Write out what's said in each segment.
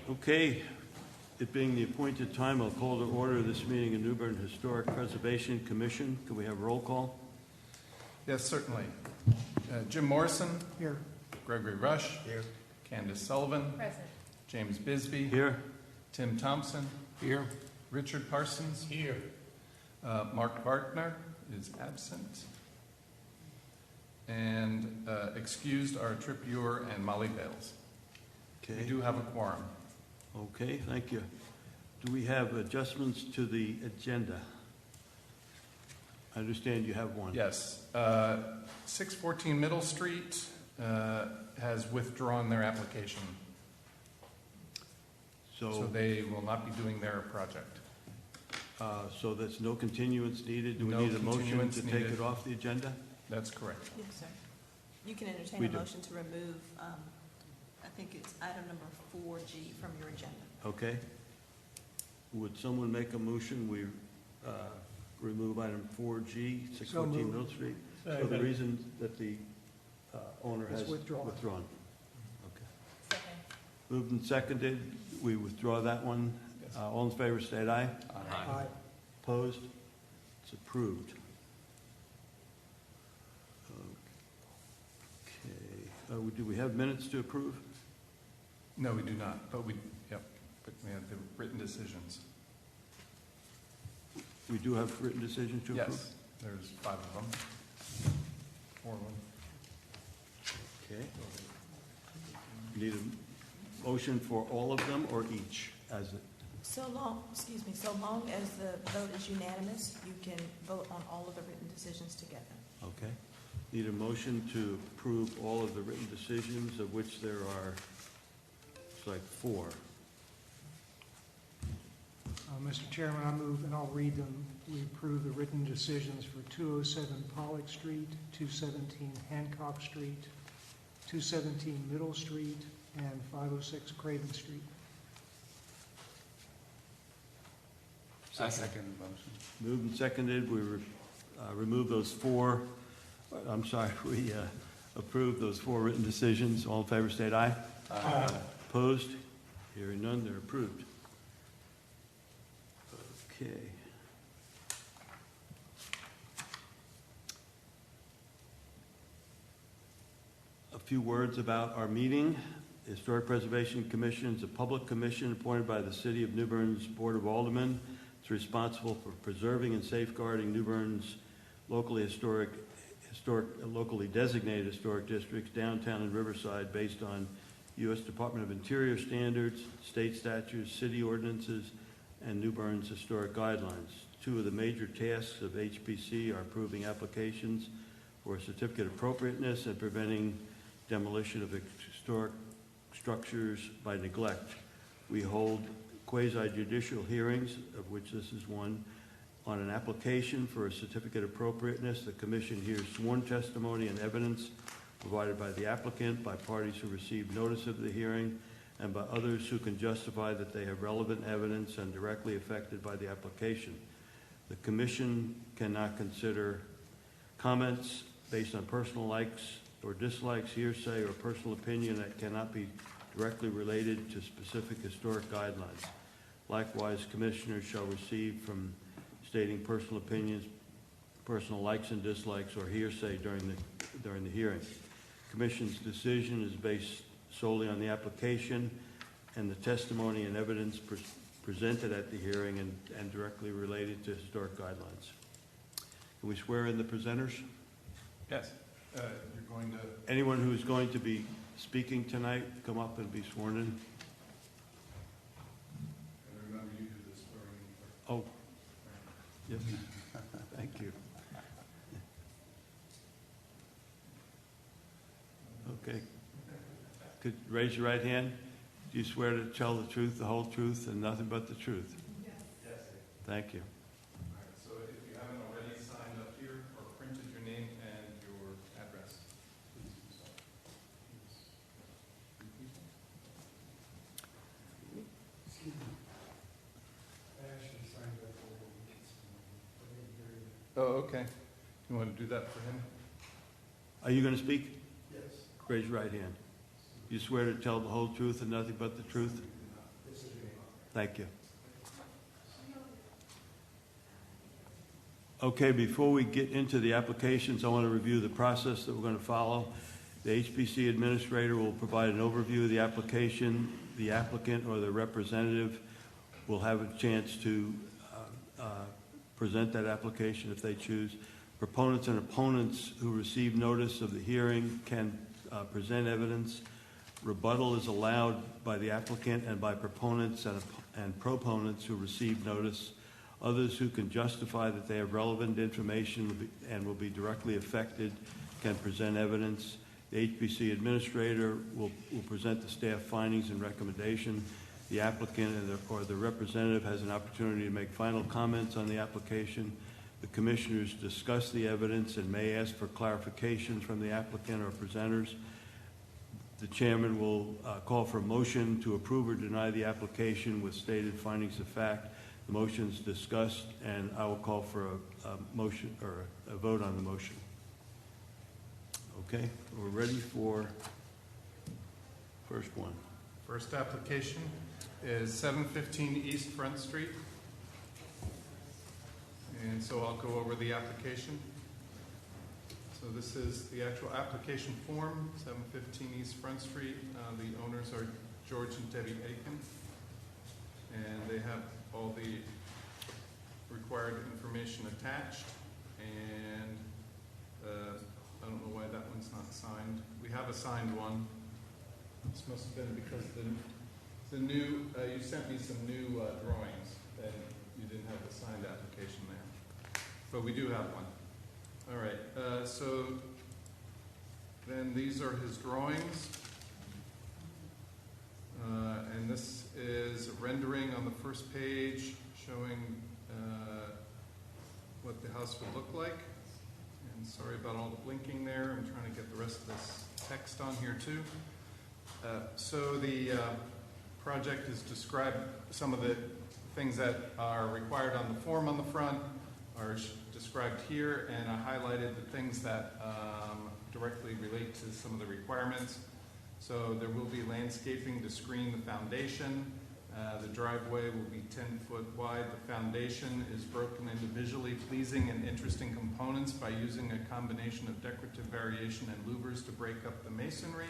Okay, it being the appointed time, I'll call to order this meeting of New Bern Historic Preservation Commission. Can we have roll call? Yes, certainly. Jim Morrison. Here. Gregory Rush. Here. Candace Sullivan. Present. James Bisbee. Here. Tim Thompson. Here. Richard Parsons. Here. Mark Bartner is absent. And excused are Trip Ewer and Molly Bales. Okay. We do have a quorum. Okay, thank you. Do we have adjustments to the agenda? I understand you have one. Yes. 614 Middle Street has withdrawn their application. So they will not be doing their project. So there's no continuance needed? Do we No need a motion continuance to take needed. it off the agenda? That's correct. Yes, sir. You can entertain We a do. motion to remove, I think it's item number 4G from your agenda. Okay. Would someone make a motion? We remove item 4G, 614 Middle Street? So the reason that the owner has It's withdrawn. Okay. Second. Moved and seconded. We withdraw that one. Yes. All in favor, state aye. Aye. Opposed? It's approved. Okay. Do we have minutes to approve? No, we do not, but we have the written decisions. We do have written decisions to approve? Yes, there's 5 of them. 4 of them. Okay. Need a motion for all of them or each as it? So long as the vote is unanimous, you can vote on all of the written decisions together. Okay. Need a motion to approve all of the written decisions, of which there are, it's like 4. Mr. Chairman, I move, and I'll read them. We approve the written decisions for 207 Pollock Street, 217 Hancock Street, 217 Middle Street, and 506 Craven Street. I second the motion. Moved and seconded. We remove those 4. I'm sorry, we approve those 4 written decisions. All in favor, state aye. Aye. Opposed? Hearing none, they're approved. Okay. A few words about our meeting. The Historic Preservation Commission is a public commission appointed by the City of New Bern's Board of Aldermen. It's responsible for preserving and safeguarding New Bern's locally designated historic districts, downtown and Riverside, based on U.S. Department of Interior standards, state statutes, city ordinances, and New Bern's historic guidelines. 2 of the major tasks of HPC are approving applications for a certificate of appropriateness and preventing demolition of historic structures by neglect. We hold quasi-judicial hearings, of which this is one, on an application for a certificate of appropriateness. The Commission hears sworn testimony and evidence provided by the applicant, by parties who receive notice of the hearing, and by others who can justify that they have relevant evidence and directly affected by the application. The Commission cannot consider comments based on personal likes or dislikes, hearsay, or personal opinion that cannot be directly related to specific historic guidelines. Likewise, commissioners shall receive from stating personal opinions, personal likes and dislikes, or hearsay during the hearing. Commission's decision is based solely on the application and the testimony and evidence presented at the hearing and directly related to historic guidelines. Can we swear in the presenters? Yes. You're going to... Anyone who is going to be speaking tonight, come up and be sworn in. And remember, you do this swearing. Oh, yes. Thank you. Okay. Could you raise your right hand? Do you swear to tell the truth, the whole truth, and nothing but the truth? Yes. Yes. Thank you. All right. So if you haven't already signed up here or printed your name and your address, please do so. I actually signed up for Oh, okay. You want to do that for him? Are you going to speak? Yes. Raise your right hand. You swear to tell the whole truth and nothing but the truth? Thank you. Okay, before we get into the applications, I want to review the process that we're going to follow. The HPC administrator will provide an overview of the application. The applicant or the representative will have a chance to present that application if they choose. Proponents and opponents who receive notice of the hearing can present evidence. Rebuttal is allowed by the applicant and by proponents and proponents who receive notice. Others who can justify that they have relevant information and will be directly affected can present evidence. The HPC administrator will present the staff findings and recommendation. The applicant or the representative has an opportunity to make final comments on the application. The commissioners discuss the evidence and may ask for clarifications from the applicant or presenters. The chairman will call for a motion to approve or deny the application with stated findings of fact. The motion is discussed, and I will call for a motion or a vote on the motion. Okay, we're ready for first one. First application is 715 East Front Street. And so I'll go over the application. So this is the actual application form, 715 East Front Street. The owners are George and Debbie Aiken. And they have all the required information attached. And I don't know why that one's not signed. We have a signed one. This must have been because the new, you sent me some new drawings, and you didn't have the signed application there. But we do have one. All right, so then these are his drawings. And this is a rendering on the first page showing what the house would look like. And sorry about all the blinking there. I'm trying to get the rest of this text on here too. So the project is described, some of the things that are required on the form on the front are described here, and I highlighted the things that directly relate to some of the requirements. So there will be landscaping to screen the foundation. The driveway will be 10 foot wide. The foundation is broken into visually pleasing and interesting components by using a combination of decorative variation and louvers to break up the masonry.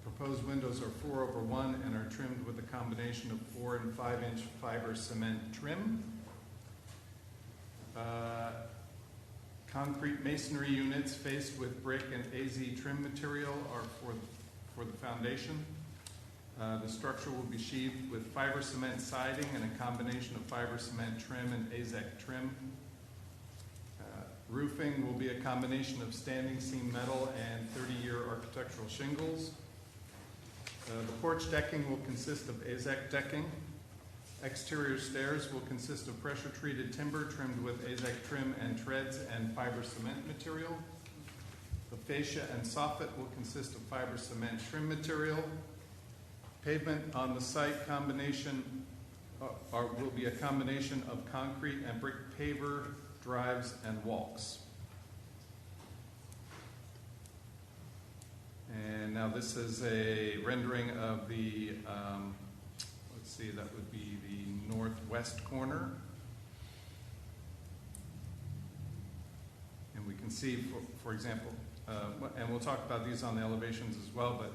The proposed windows are 4/1 and are trimmed with a combination of 4 and 5 inch fiber cement trim. Concrete masonry units faced with brick and AZ trim material are for the foundation. The structure will be sheathed with fiber cement siding and a combination of fiber cement trim and AZEC trim. Roofing will be a combination of standing seam metal and 30-year architectural shingles. The porch decking will consist of AZEC decking. Exterior stairs will consist of pressure-treated timber trimmed with AZEC trim and treads and fiber cement material. The fascia and soffit will consist of fiber cement trim material. Pavement on the site combination will be a combination of concrete and brick paver, drives, and walks. And now this is a rendering of the, let's see, that would be the northwest corner. And we can see, for example, and we'll talk about these on the elevations as well, but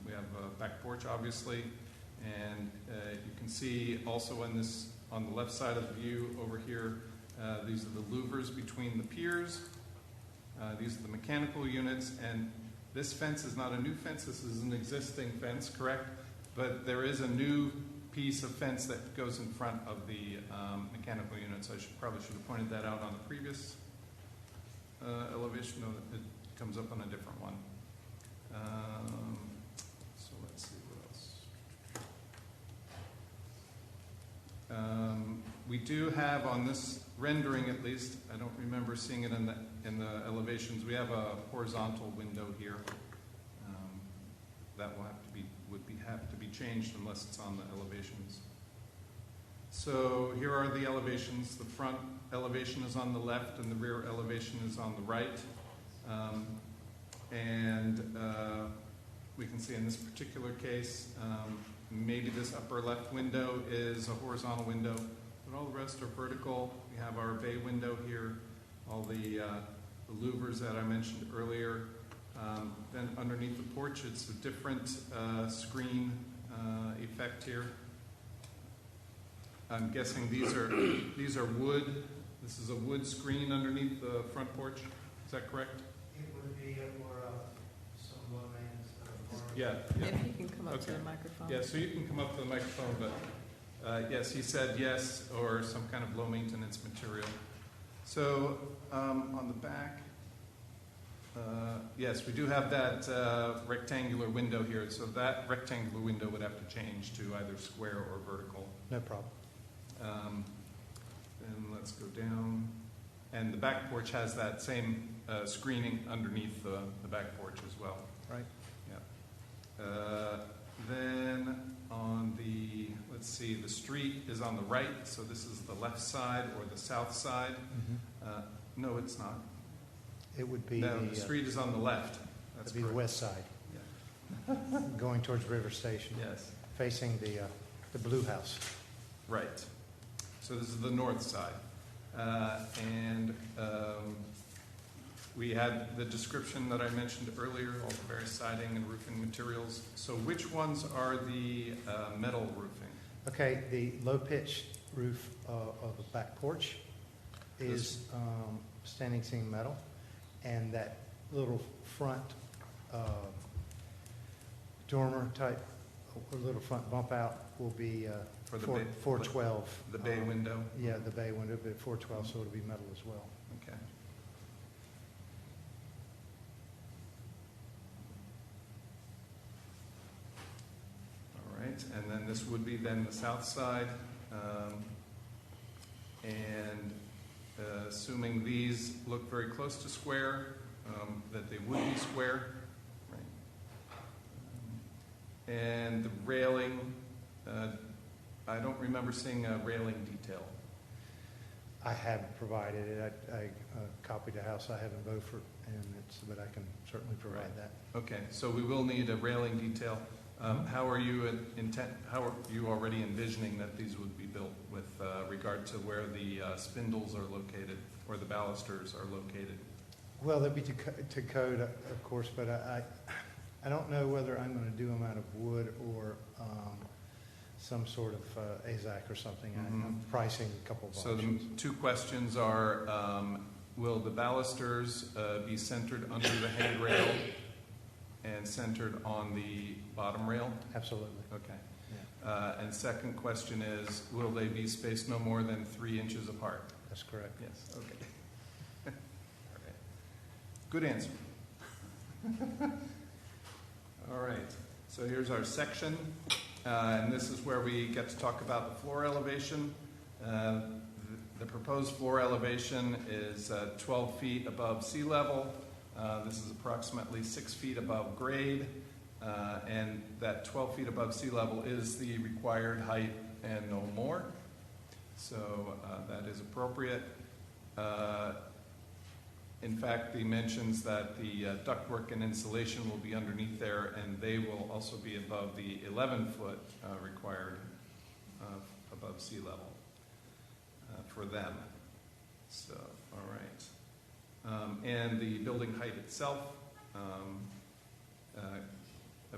we have a back porch, obviously. And you can see also on the left side of the view over here, these are the louvers between the piers. These are the mechanical units, and this fence is not a new fence. This is an existing fence, correct? But there is a new piece of fence that goes in front of the mechanical units. I probably should have pointed that out on the previous elevation. No, it comes up on a different one. So let's see what else. We do have on this rendering, at least, I don't remember seeing it in the elevations. We have a horizontal window here that will have to be changed unless it's on the elevations. So here are the elevations. The front elevation is on the left, and the rear elevation is on the right. we can see in this particular case, maybe this upper left window is a horizontal window, but all the rest are vertical. We have our bay window here, all the louvers that I mentioned earlier. Then underneath the porch, it's a different screen effect here. I'm guessing these are wood. This is a wood screen underneath the front porch. Is that correct? It would be for some low maintenance. Yeah. If you can come up to Okay. the microphone. Yeah, so you can come up to the microphone, but yes, he said yes, or some kind of low maintenance material. So on the back, yes, we do have that rectangular window here. So that rectangular window would have to change to either square or vertical. No problem. And let's go down. And the back porch has that same screening underneath the back porch as well. Right. Yeah. Then on the, let's see, the street is on the right, so this is the left side or the south side. No, it's not. It would be No, the the street is on the left. That's it'd be the correct. west side, Yeah. going towards River Station, Yes, facing the blue house. right. So this is the north side. And we had the description that I mentioned earlier, all the various siding and roofing materials. So which ones are the metal roofing? Okay, the low-pitch roof of the back porch is standing seam metal, and that little front dormer type, or little front bump out will be For the 412. The bay window? Yeah, the bay window, but 412, so it'll be metal as well. Okay. All right, and then this would be then the south side. And assuming these look very close to square, that they would be square. Right. And the railing, I don't remember seeing a railing detail. I have provided it. I copied the house I have in Beaufort, but I can certainly provide Right. that. Okay, so we will need a railing detail. How are you already envisioning that these would be built with regard to where the spindles are located or the balusters are located? Well, they'd be to code, of course, but I don't know whether I'm going to do them out of wood or some sort of AZAC or something. I'm pricing a couple of So the options. two questions are, will the balusters be centered under the handrail and centered on the bottom rail? Absolutely. Okay. Yeah, And second question is, will they be spaced no more than 3 inches apart? that's correct. Yes, okay. All right. Good answer. All right, so here's our section, and this is where we get to talk about the floor elevation. The proposed floor elevation is 12 feet above sea level. This is approximately 6 feet above grade, and that 12 feet above sea level is the required height and no more. So that is appropriate. In fact, he mentions that the ductwork and insulation will be underneath there, and they will also be above the 11-foot required above sea level for them. So, all right. And the building height itself, I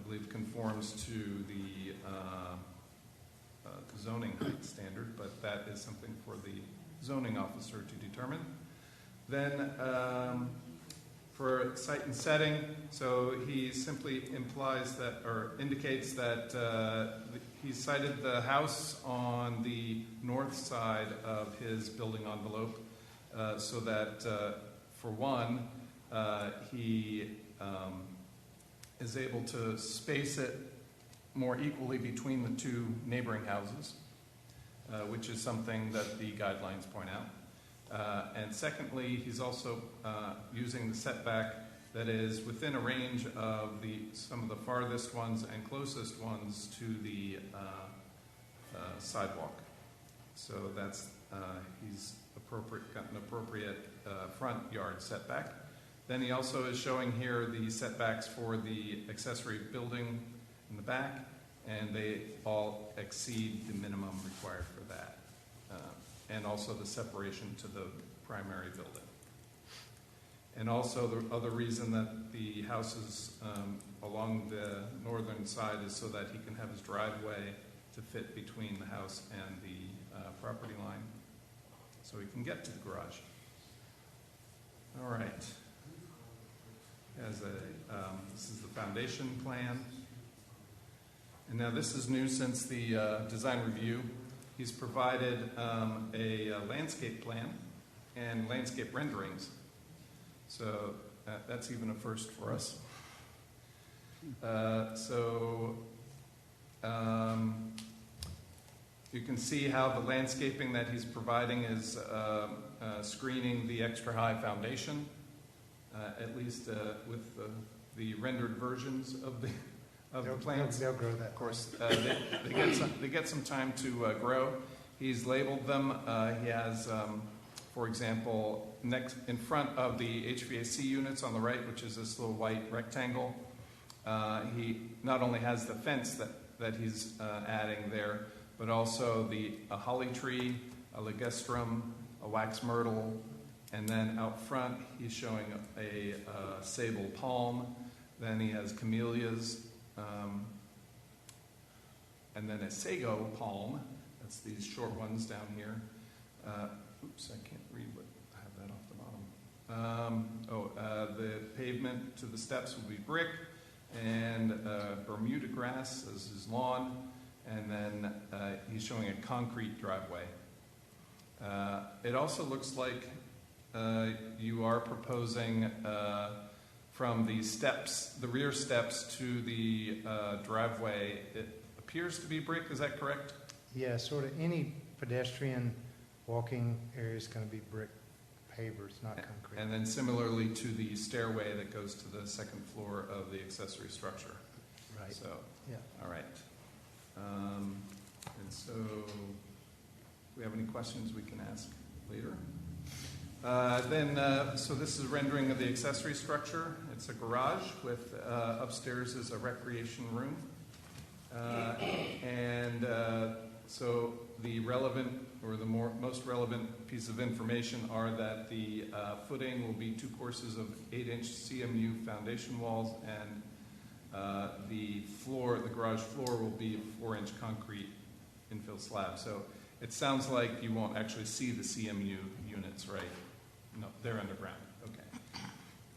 believe, conforms to the zoning height standard, but that is something for the zoning officer to determine. Then for site and setting, so he simply implies that, or indicates that he cited the house on the north side of his building envelope, so that for one, he is able to space it more equally between the two neighboring houses, which is something that the guidelines point out. And secondly, he's also using the setback that is within a range of some of the farthest ones and closest ones to the sidewalk. So that's he's got an appropriate front yard setback. Then he also is showing here the setbacks for the accessory building in the back, and they all exceed the minimum required for that. And also the separation to the primary building. And also the other reason that the house is along the northern side is so that he can have his driveway to fit between the house and the property line, so he can get to the garage. All right. This is the foundation plan. And now this is new since the design review. He's provided a landscape plan and landscape renderings. So that's even a first for us. You can see how the landscaping that he's providing is screening the extra high foundation, at least with the rendered versions of the plants. They'll grow that. Of course, they get some time to grow. He's labeled them. He has, for example, next in front of the HVAC units on the right, which is this little white rectangle. He not only has the fence that he's adding there, but also a holly tree, a ligustrum, a wax myrtle, and then out front he's showing a sable palm. Then he has camellias, and then a sago palm. That's these short ones down here. Oops, I can't read what I have that off the bottom. The pavement to the steps will be brick, and Bermuda grass as his lawn, and then he's showing a concrete driveway. It also looks like you are proposing from the steps, the rear steps to the driveway, it appears to be brick, is that correct? Yeah, sort of any pedestrian walking area is going to be brick pavers, not concrete. And then similarly to the stairway that goes to the second floor of the accessory structure. Right. So, yeah. All right. And so, if we have any questions we can ask later. So this is a rendering of the accessory structure. It's a garage with upstairs is a recreation room. So the relevant or the most relevant piece of information are that the footing will be 2 courses of 8-inch CMU foundation walls, and the floor, the garage floor, will be a 4-inch concrete infill slab. So it sounds like you won't actually see the CMU units, right? No, they're underground. Okay.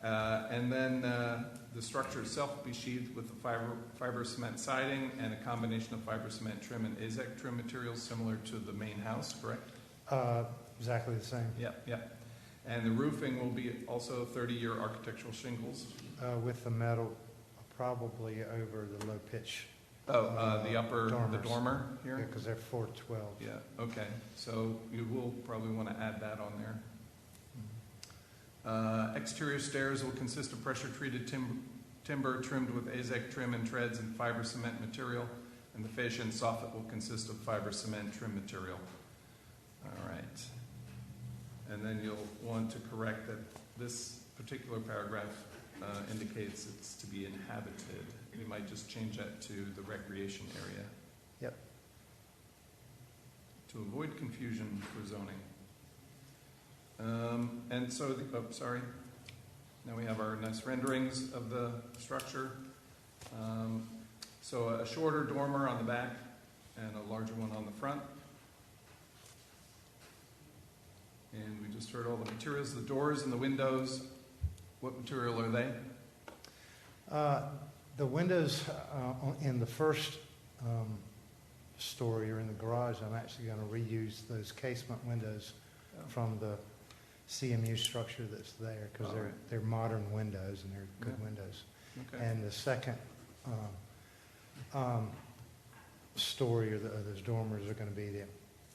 And then the structure itself will be sheathed with the fiber cement siding and a combination of fiber cement trim and AZEK trim materials similar to the main house, correct? Exactly the same. Yep. And the roofing will be also 30-year architectural shingles. With the metal probably over the low pitch. The upper, dormers. the dormer here? Yeah, because they're 412. Yeah, okay. So you will probably want to add that on there. Exterior stairs will consist of pressure-treated timber trimmed with AZEK trim and treads and fiber cement material, and the fascia and soffit will consist of fiber cement trim material. All right. And then you'll want to correct that this particular paragraph indicates it's to be inhabited. You might just change that to the recreation area. Yep. To avoid confusion for zoning. And so, sorry. Now we have our nice renderings of the structure. So a shorter dormer on the back and a larger one on the front. And we just heard all the materials, the doors and the windows. What material are they? The windows in the first story or in the garage, I'm actually going to reuse those casement windows from the CMU structure that's there, because they're modern windows and they're good windows. Okay. And the second story or those dormers are going to be the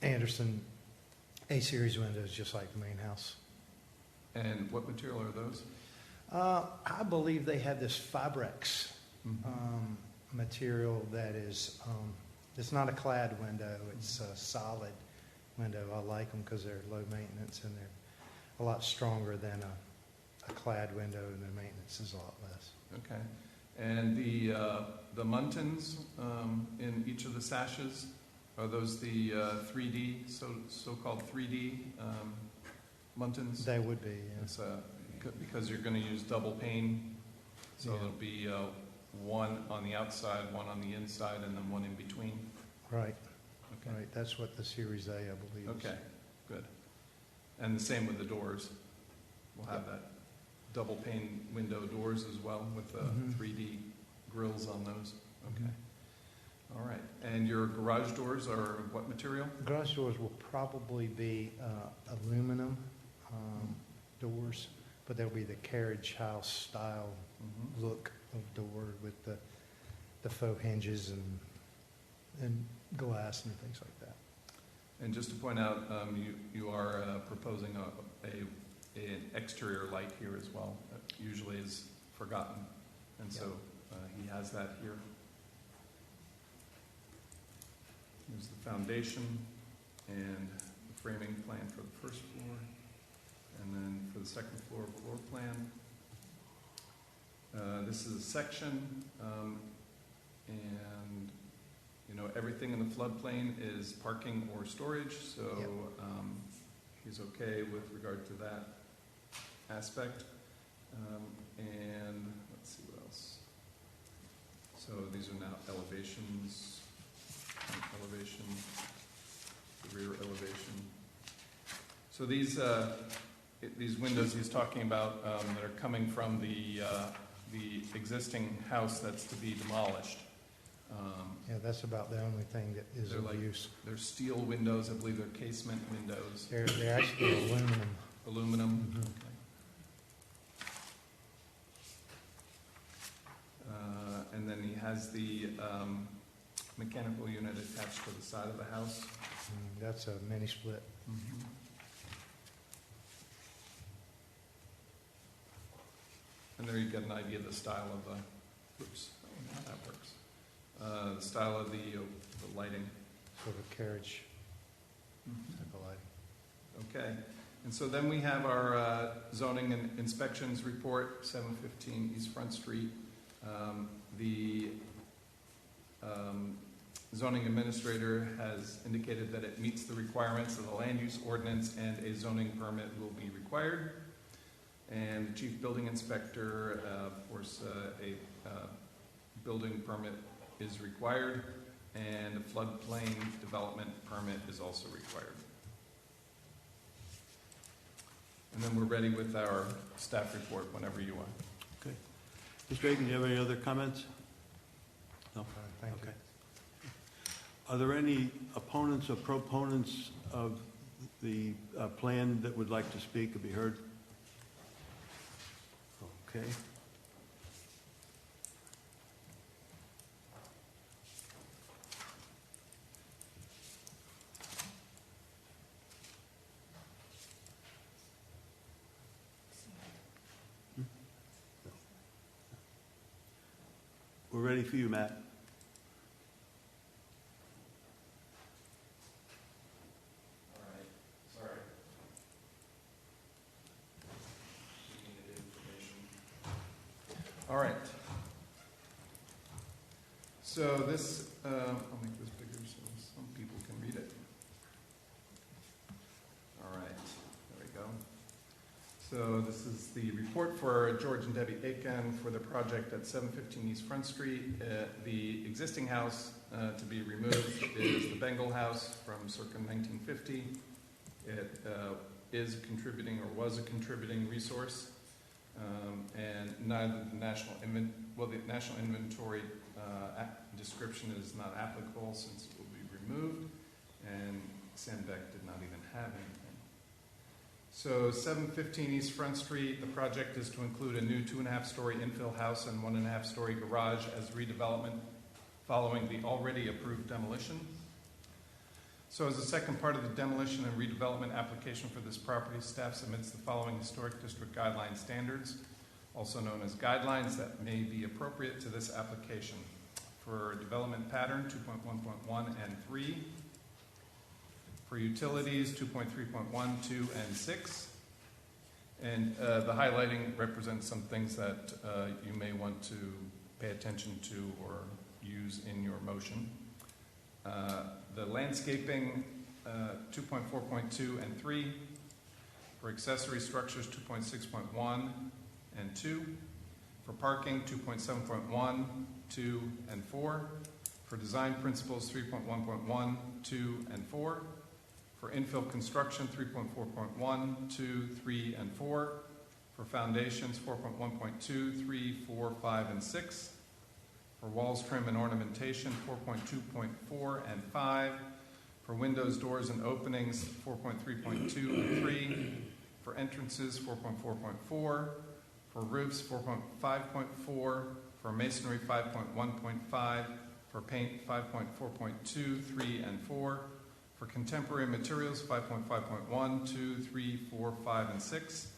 Anderson A-series windows, just like the main house. And what material are those? I believe they have this Fibrex material that is, it's not a clad window, it's a solid window. I like them because they're low maintenance and they're a lot stronger than a clad window, and the maintenance is a lot less. Okay. And the muntins in each of the sashes, are those the 3D, so-called 3D muntins? They would be, yeah. It's because you're going to use double pane, so Yeah. there'll be one on the outside, one on the inside, and then one in between. Right, Okay. right. That's what the Series A, I believe, is. Okay, good. And the same with the doors. We'll have that double pane window doors as well with the Mhm. 3D grills on those. Okay. Mhm. All right. And your garage doors are what material? Garage doors will probably be aluminum doors, but they'll be the carriage house style Mm-hmm. look of door with the faux hinges and glass and things like that. And just to point out, you are proposing an exterior light here as well. That usually is forgotten, and so he has that here. Here's the foundation and the framing plan for the first floor, and then for the second floor, floor plan. This is a section, and everything in the floodplain is parking or storage, so Yep. He's okay with regard to that aspect. And let's see what else. So these are now elevations, front elevation, the rear elevation. So these windows he's talking about that are coming from the existing house that's to be demolished. Yeah, that's about the only thing that is They're of like- use. They're steel windows, I believe they're casement windows, They're actually aluminum. aluminum. Mhm. Okay. And then he has the mechanical unit attached to the side of the house. That's a mini split. And there you get an idea of the style of the, oops, I don't know how that works. The style of the lighting. Sort of carriage type of lighting. Okay, and so then we have our zoning and inspections report, 715 East Front Street. The zoning administrator has indicated that it meets the requirements of the land use ordinance and a zoning permit will be required. And the chief building inspector, of course, a building permit is required, and a floodplain development permit is also required. And then we're ready with our staff report whenever you are. Okay. Mr. Aiken, do you have any other comments? No? Thank you. Okay. Are there any opponents or proponents of the plan that would like to speak or be heard? Okay. We're ready for you, Matt. All right, sorry. Needed information. All right. So this, I'll make this bigger so some people can read it. All right, there we go. So this is the report for George and Debbie Aiken for the project at 715 East Front Street. The existing house to be removed is the Bengal House from circa 1950. It is contributing or was a contributing resource, and neither the national inventory description is not applicable since it will be removed, and Sandbeck did not even have anything. So 715 East Front Street, the project is to include a new 2.5-story infill house and 1.5-story garage as redevelopment following the already approved demolition. So as a second part of the demolition and redevelopment application for this property, staff submits the following historic district guideline standards, also known as guidelines that may be appropriate to this application. For development pattern 2.1.1 and 3, for utilities 2.3.1, 2, and 6, And the highlighting represents some things that you may want to pay attention to or use in your motion. The landscaping, 2.4.2 and 3. For accessory structures, 2.6.1 and 2. For parking, 2.7.1, 2, and 4. For design principles, 3.1.1, 2, and 4. For infill construction, 3.4.1, 2, 3, and 4. For foundations, 4.1.2, 3, 4, 5, and 6. For walls, trim, and ornamentation, 4.2.4 and 5. For windows, doors, and openings, 4.3.2 and 3. For entrances, 4.4.4. For roofs, 4.5.4. For masonry, 5.1.5. For paint, 5.4.2, 3, and 4. For contemporary materials, 5.5.1, 2, 3, 4, 5, and 6.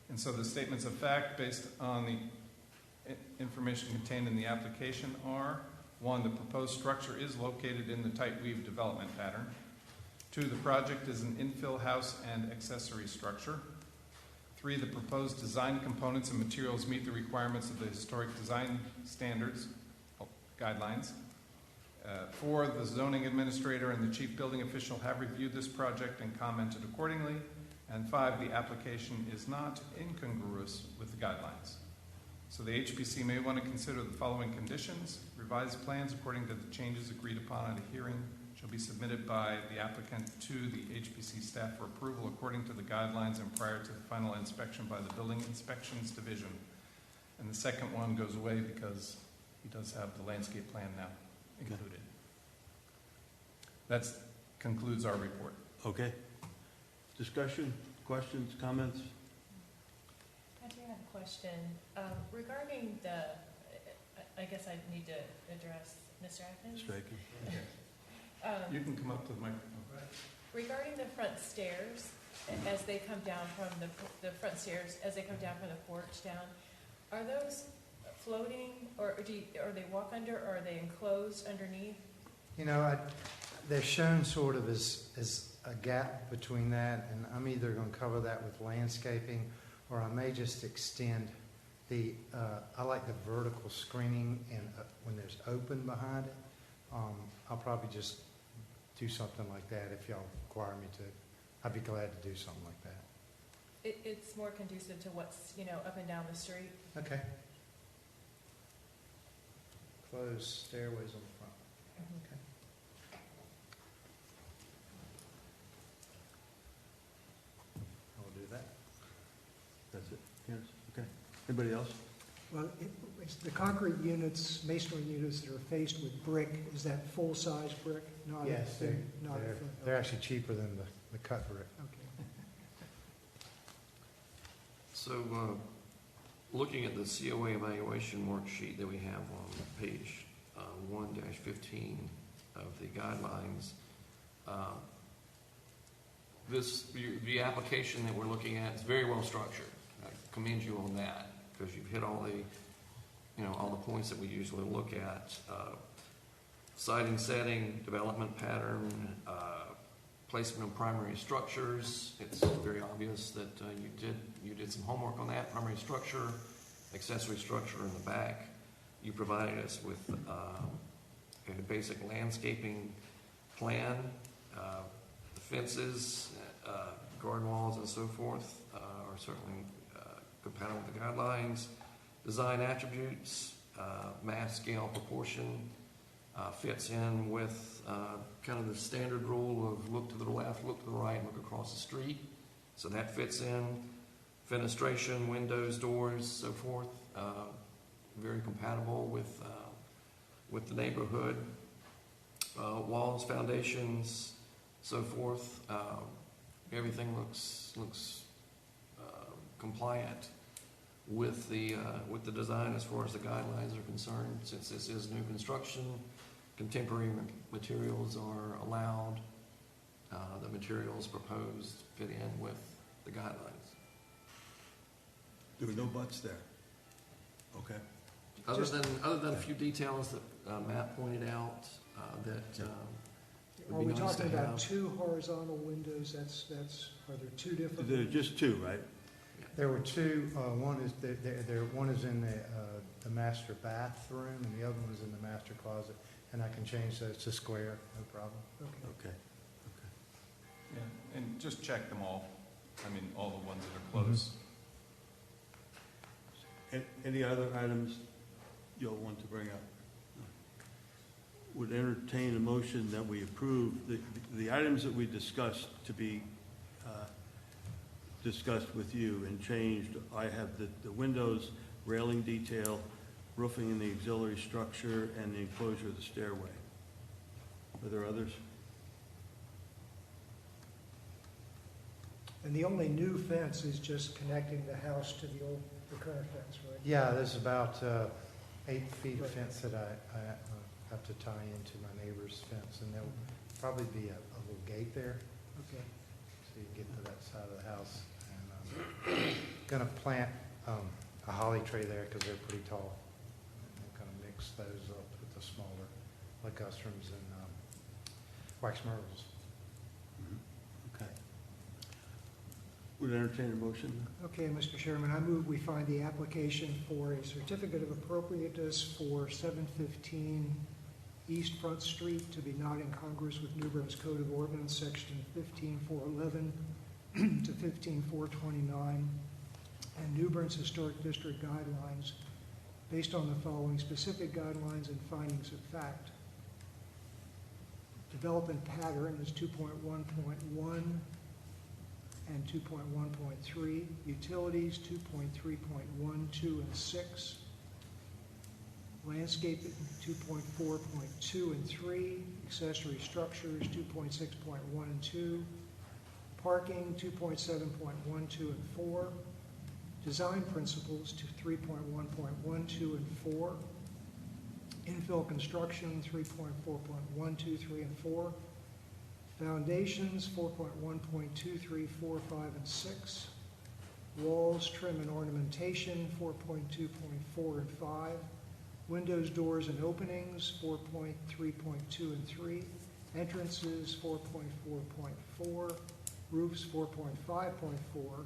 And so the statements of fact based on the information contained in the application are: 1, the proposed structure is located in the tight weave development pattern. 2, the project is an infill house and accessory structure. 3, the proposed design components and materials meet the requirements of the historic design standards guidelines. 4, the zoning administrator and the chief building official have reviewed this project and commented accordingly. And 5, the application is not incongruous with the guidelines. So the HPC may want to consider the following conditions. Revised plans according to the changes agreed upon at a hearing shall be submitted by the applicant to the HPC staff for approval according to the guidelines and prior to the final inspection by the Building Inspections Division. And the second one goes away because he does have the landscape plan now included. That concludes our report. Okay. Discussion, questions, comments? I do have a question. Regarding the, I guess I need to address Mr. Atkins. Striking. You can come up to the microphone. Regarding the front stairs, as they come down from the front stairs, as they come down from the porch down, are those floating, or are they walk under, or are they enclosed underneath? You know, they're shown sort of as a gap between that, and I'm either going to cover that with landscaping, or I may just extend the, I like the vertical screening, and when there's open behind it, I'll probably just do something like that if y'all require me to. I'd be glad to do something like that. It's more conducive to what's, up and down the street. Okay. Closed stairways on the front. Okay. I'll do that. That's it. Yes. Okay. Anybody else? Well, it's the concrete units, masonry units that are faced with brick, is that full-size brick? Not Yes, not they're actually cheaper than the cut brick. Okay. So, looking at the COA evaluation worksheet that we have on page 1-15 of the guidelines, the application that we're looking at is very well structured. I commend you on that because you've hit all the points that we usually look at. Siting, setting, development pattern, placement of primary structures. It's very obvious that you did some homework on that. Primary structure, accessory structure in the back. You provided us with a basic landscaping plan. The fences, garden walls, and so forth are certainly compatible with the guidelines. Design attributes, mass, scale, proportion. Fits in with kind of the standard rule of look to the left, look to the right, look across the street. So that fits in. Fenestration, windows, doors, so forth. Very compatible with the neighborhood. Walls, foundations, so forth. Everything looks compliant with the design as far as the guidelines are concerned. Since this is new construction, contemporary materials are allowed. The materials proposed fit in with the guidelines. There were no buts there. Okay. Other than a few details that Matt pointed out, that Are Would we be nice to talking about have. 2 horizontal windows? Are there 2 different? There are just 2, right? There were 2, one is, one is in the master bathroom, and the other one is in the master closet, and I can change those to square, no problem. Okay. Okay. Yeah, and just check them all. I mean, all the ones that are close. Any other items you'll want to bring up? Would entertain a motion that we approve the items that we discussed to be discussed with you and changed. I have the windows, railing detail, roofing in the auxiliary structure, and the enclosure of the stairway. Are there others? And the only new fence is just connecting the house to the current fence, right? Yeah, there's about 8 feet of Right. fence that I have to tie into my neighbor's fence, and there'll probably be a little gate there, Okay. so you can get to that side of the house. And gonna plant a holly tree there because they're pretty tall. And I'm gonna mix those up with the smaller ligustrums and wax myrtles. Okay. Would entertain a motion? Okay, Mr. Chairman, I move we find the application for a certificate of appropriateness for 715 East Front Street to be not incongruous with New Bern's Code of Ordinance, section 15411 to 15429, and New Bern's Historic District guidelines, based on the following specific guidelines and findings of fact. Development pattern is 2.1.1 and 2.1.3. Utilities, 2.3.1, 2, and 6. Landscaping, 2.4.2 and 3. Accessory structures, 2.6.1 and 2. Parking, 2.7.1, 2, and 4. Design principles, 3.1.1, 2, and 4. Infill construction, 3.4.1, 2, 3, and 4. Foundations, 4.1.2, 3, 4, 5, and 6. Walls, trim, and ornamentation, 4.2.4 and 5. Windows, doors, and openings, 4.3.2 and 3. Entrances, 4.4.4. Roofs, 4.5.4.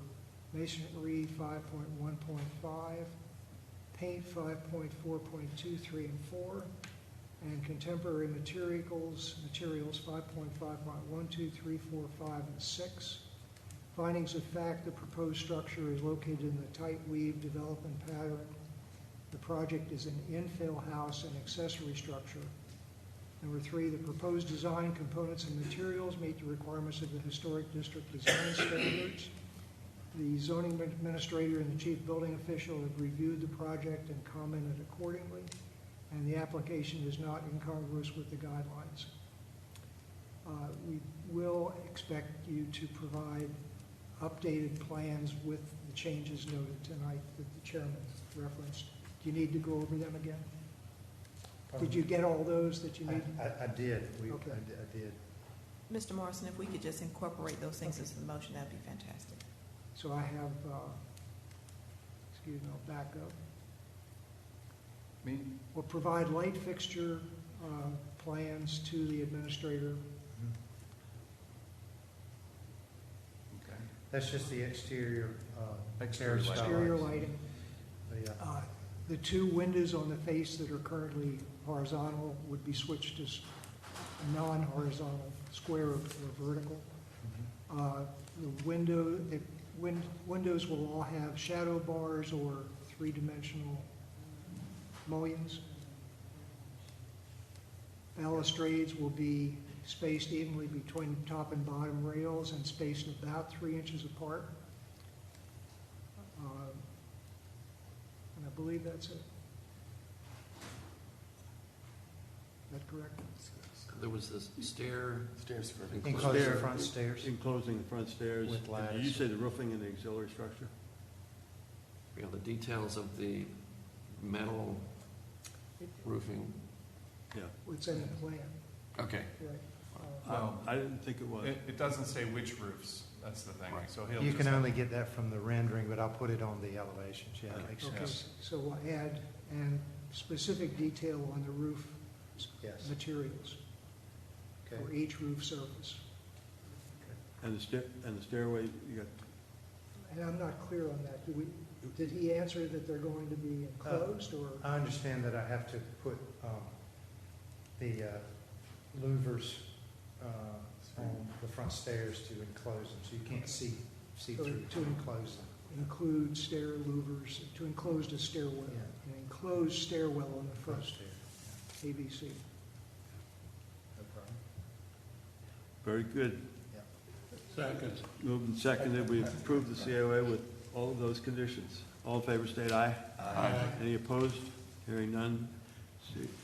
Masonry, 5.1.5. Paint, 5.4.2, 3, and 4. And contemporary materials, 5.5.1, 2, 3, 4, 5, and 6. Findings of fact, the proposed structure is located in the tight weave development pattern. The project is an infill house and accessory structure. Number 3, the proposed design components and materials meet the requirements of the Historic District Design Standards. The zoning administrator and the chief building official have reviewed the project and commented accordingly, and the application is not incongruous with the guidelines. We will expect you to provide updated plans with the changes noted tonight that the chairman referenced. Do you need to go over them again? Did you get all those that you need? I did. Okay. I did. Mr. Morrison, if we could just incorporate those things into the motion, that'd be fantastic. So I have, excuse me, I'll back up. Me? Will provide light fixture plans to the administrator. Okay. That's just the exterior. Exterior lighting. Exterior lighting. Yeah. The 2 windows on the face that are currently horizontal would be switched to non-horizontal, square or vertical. The windows will all have shadow bars or 3-dimensional mullions. Balustrades will be spaced evenly between top and bottom rails and spaced about 3 inches apart. And I believe that's it. Is that correct? There was this Stairs for Enclosed Stair- front stairs. Enclosing the front stairs. With And did lattice. you say the roofing and the auxiliary structure? you know, the details of the metal roofing. Yeah. It's in the plan, Okay. right? Well, I didn't think it was. It doesn't say which roofs, that's the thing. Right. So he'll You just can have- only get that from the rendering, but I'll put it on the elevations. Yeah, it makes Okay, sense. so we'll add, and specific detail on the roof Yes. materials. Okay. for each roof surface. And the stairway, you got, And I'm not clear on that. Did he answer that they're going to be enclosed, or? I understand that I have to put the louvers on the front stairs to enclose them, so you can't see So through to to enclose them. include stair louvers, to enclose the stairwell, Yeah. an enclosed stairwell on the Front front stair. AVC. No problem. very good. Second. Moved and seconded, we approve the COA with all of those conditions. All in favor, state aye. Aye. Any opposed? Hearing none,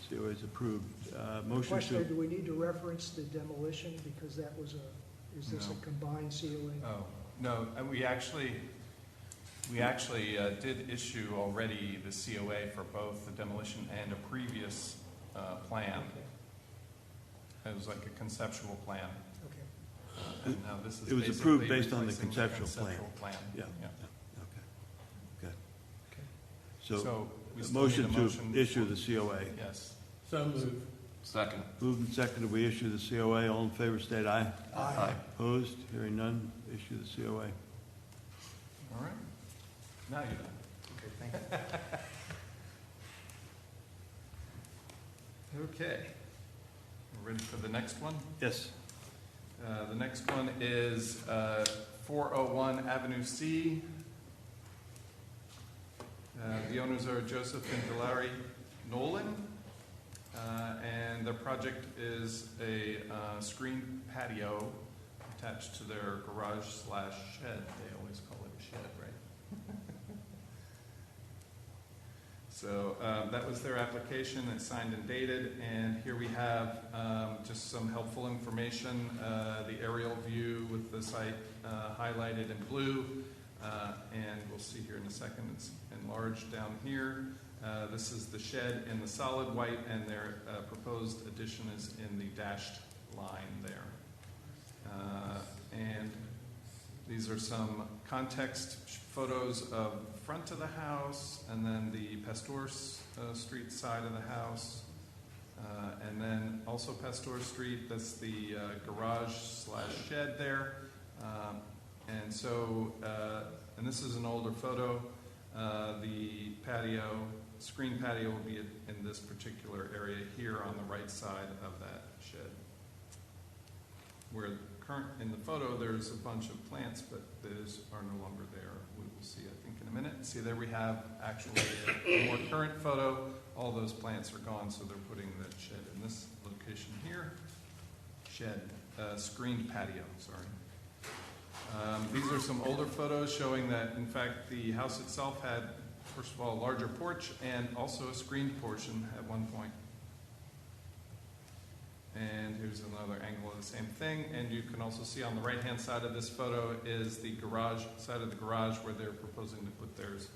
COA is approved. Motion Question, to, do we need to reference the demolition, because that was is this No. a combined COA? Oh, no, we actually did issue already the COA for both the demolition and a previous plan. It was like a conceptual plan. Okay. And now this is It was approved basically based on the replacing conceptual plan. plan. Yeah. Yeah. okay. Okay. So, we still motion need a to motion issue the COA. Yes. So moved. Second. Moved and seconded, we issue the COA. All in favor, state aye. Aye. Opposed? Hearing none, issue the COA. All right. Now you're done. Okay, thank you. Okay. We're ready for the next one? Yes. The next one is 401 Avenue C. The owners are Joseph and Delary Nolan, and their project is a screened patio attached to their garage/shed. They always call it a shed, right? So that was their application. It's signed and dated, and here we have just some helpful information. The aerial view with the site highlighted in blue, and we'll see here in a second it's enlarged down here. This is the shed in the solid white, and their proposed addition is in the dashed line there. And these are some context photos of the front of the house, and then the Pasteur Street side of the house, and then also Pasteur Street. That's the garage/shed there. And so, and this is an older photo. The patio, screen patio, will be in this particular area here on the right side of that shed. Where in the photo, there's a bunch of plants, but those are no longer there. We will see, I think, in a minute. See, there we have actually a more current photo. All those plants are gone, so they're putting the shed in this location here. Shed, screened patio, sorry. These are some older photos showing that, in fact, the house itself had, first of all, a larger porch and also a screened portion at one point. And here's another angle of the same thing. And you can also see on the right-hand side of this photo is the garage, side of the garage where they're proposing to put theirs.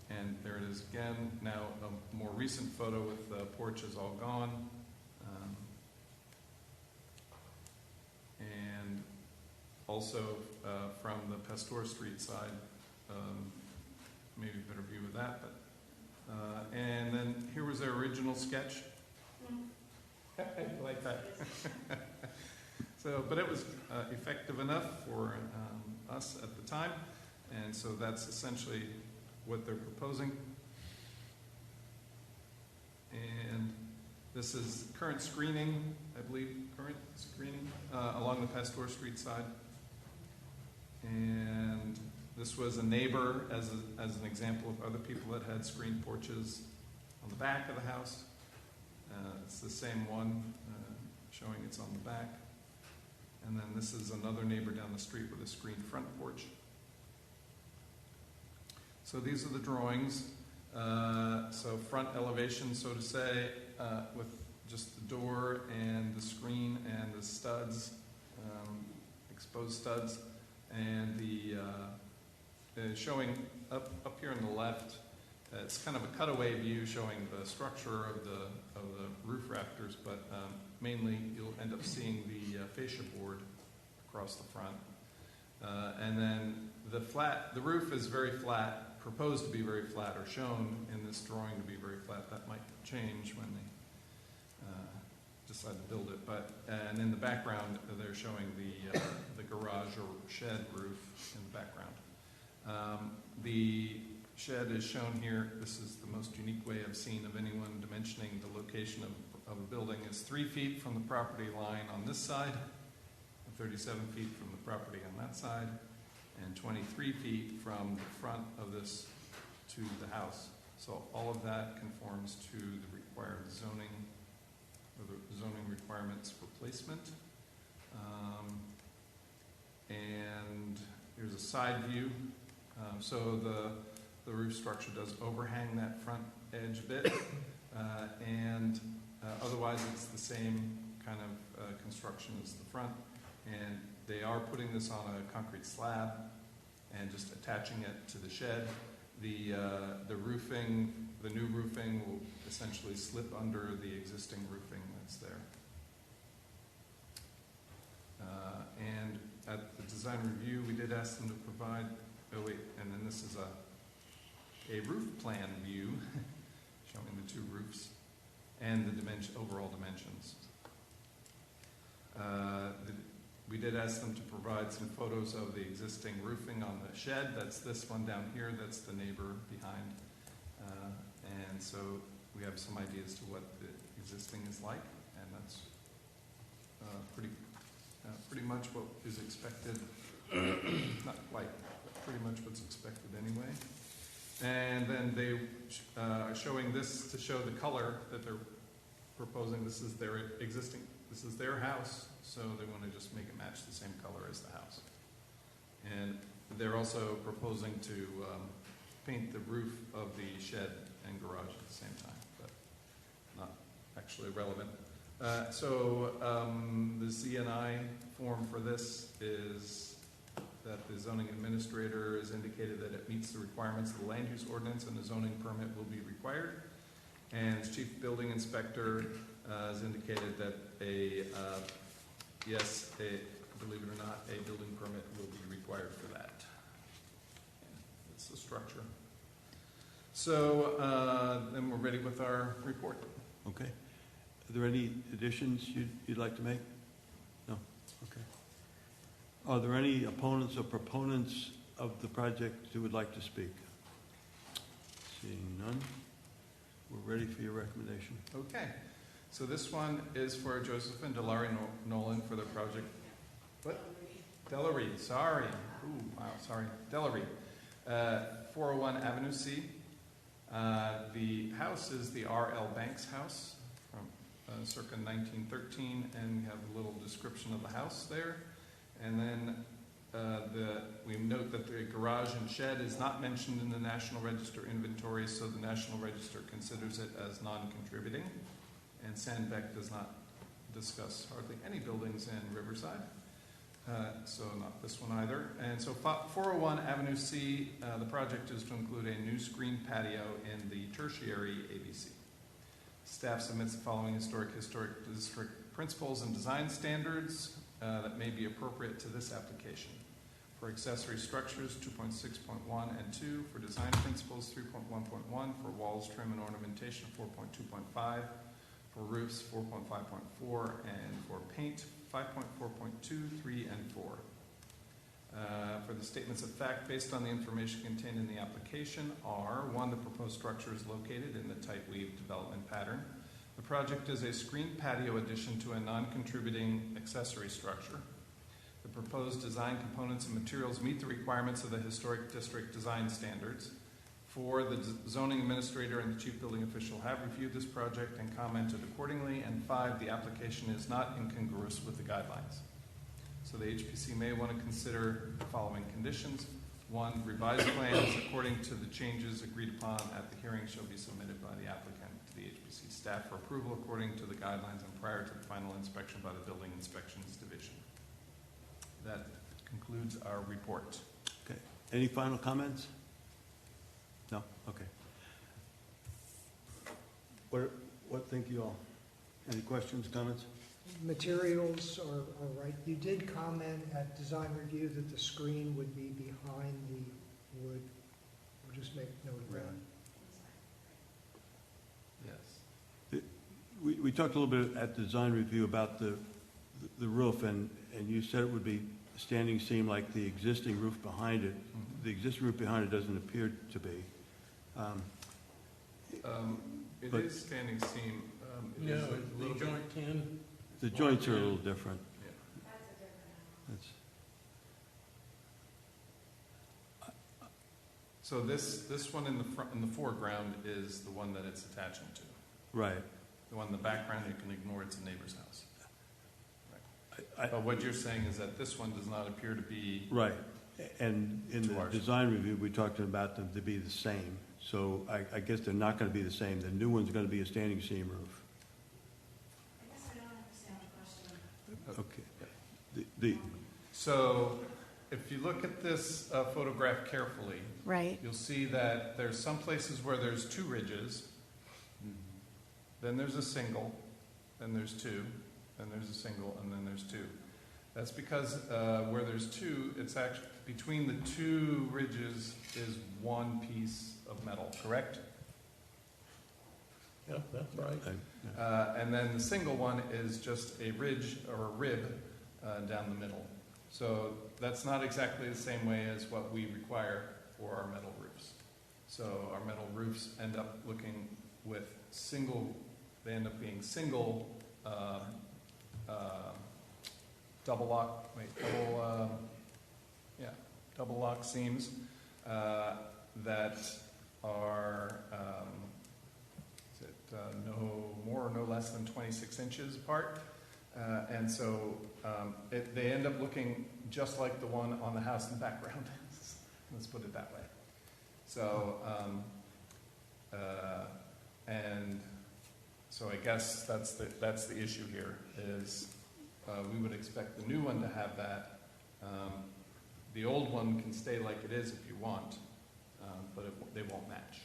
And there it is again. Now a more recent photo with the porches all gone. And also from the Pasteur Street side, maybe a better view of that. But and then here was their original sketch. Like that. So, but it was effective enough for us at the time, and so that's essentially what they're proposing. And this is current screening, I believe, along the Pasteur Street side. And this was a neighbor as an example of other people that had screened porches on the back of the house. It's the same one showing it's on the back. And then this is another neighbor down the street with a screened front porch. So these are the drawings. So front elevation, so to say, with just the door and the screen and the studs, exposed studs, and the showing up here on the left. It's kind of a cutaway view showing the structure of the roof rafters, but mainly you'll end up seeing the fascia board across the front. And then the roof is very flat, proposed to be very flat, or shown in this drawing to be very flat. That might change when decide to build it. But, and in the background, they're showing the garage or shed roof in the background. The shed is shown here. This is the most unique way I've seen of anyone dimensioning the location of a building. Is 3 feet from the property line on this side, 37 feet from the property on that side, and 23 feet from the front of this to the house. So all of that conforms to the required zoning, or the zoning requirements for placement. And here's a side view. So the roof structure does overhang that front edge a bit, and otherwise it's the same kind of construction as the front. And they are putting this on a concrete slab and just attaching it to the shed. The roofing, the new roofing will essentially slip under the existing roofing that's there. And at the design review, we did ask them to provide, oh wait, and then this is a roof plan view showing the two roofs and the overall dimensions. We did ask them to provide some photos of the existing roofing on the shed. That's this one down here. That's the neighbor behind. And so we have some ideas to what the existing is like, and that's pretty much what is expected. Not quite, but pretty much what's expected anyway. And then they are showing this to show the color that they're proposing. This is their existing, this is their house, so they want to just make it match the same color as the house. And they're also proposing to paint the roof of the shed and garage at the same time, but not actually relevant. So the CNI form for this is that the zoning administrator has indicated that it meets the requirements of the land use ordinance and the zoning permit will be required. And the chief building inspector has indicated that yes, believe it or not, a building permit will be required for that. It's the structure. So then we're ready with our report. Okay. Are there any additions you'd like to make? No? Okay. Are there any opponents or proponents of the project who would like to speak? Seeing none, we're ready for your recommendation. Okay. So this one is for Joseph and Delary Nolan for the project. What? Delary, sorry. Ooh, wow, sorry. Delary. 401 Avenue C. The house is the R.L. Banks house from circa 1913, and we have a little description of the house there. And then we note that the garage and shed is not mentioned in the National Register inventory, so the National Register considers it as non-contributing. And Sandbeck does not discuss hardly any buildings in Riverside, so not this one either. And so 401 Avenue C, the project is to include a new screen patio in the Tertiary AVC. Staff submits the following historic district principles and design standards that may be appropriate to this application. For accessory structures, 2.6.1 and 2. For design principles, 3.1.1. For walls, trim, and ornamentation, 4.2.5. For roofs, 4.5.4, and for paint, 5.4.2, 3, and 4. For the statements of fact based on the information contained in the application are: 1, the proposed structure is located in the tight weave development pattern. The project is a screen patio addition to a non-contributing accessory structure. The proposed design components and materials meet the requirements of the historic district design standards. 4, the zoning administrator and the chief building official have reviewed this project and commented accordingly. And 5, the application is not incongruous with the guidelines. So the HPC may want to consider the following conditions. 1, revised plans according to the changes agreed upon at the hearing shall be submitted by the applicant to the HPC staff for approval according to the guidelines and prior to the final inspection by the Building Inspections Division. That concludes our report. Okay. Any final comments? No? Okay. What think you all? Any questions, comments? Materials are right. You did comment at design review that the screen would be behind the wood. We'll just make note of that. Yes. We we talked a little bit at design review about the roof, and you said it would be standing seam like the existing roof behind it. The existing roof behind it doesn't appear to be. It But- is standing seam. It No, is a the little bit- joint 10, The joints are a little different. Yeah. That's, So this one in the front, in the foreground is the one that it's attaching to. right. The one in the background, you can ignore, it's a neighbor's house. I- But what you're saying is that this one does not appear to be, Right, and in To the ours. design review, we talked about them to be the same, so I guess they're not gonna be the same. The new one's gonna be a standing seam roof. I guess I don't understand the question. Okay. The, so if you look at this photograph carefully, Right. you'll see that there's some places where there's two ridges, then there's a single, then there's two, then there's a single, and then there's two. That's because where there's two, it's actually, between the two ridges is one piece of metal, correct? yeah, that's right. And then the single one is just a ridge or a rib down the middle. So that's not exactly the same way as what we require for our metal roofs. So our metal roofs end up looking with single, they end up being single double lock, double lock seams that are no more or no less than 26 inches apart. And so they end up looking just like the one on the house in the background. Let's put it that way. So, and so I guess that's the issue here is we would expect the new one to have that. The old one can stay like it is if you want, but they won't match.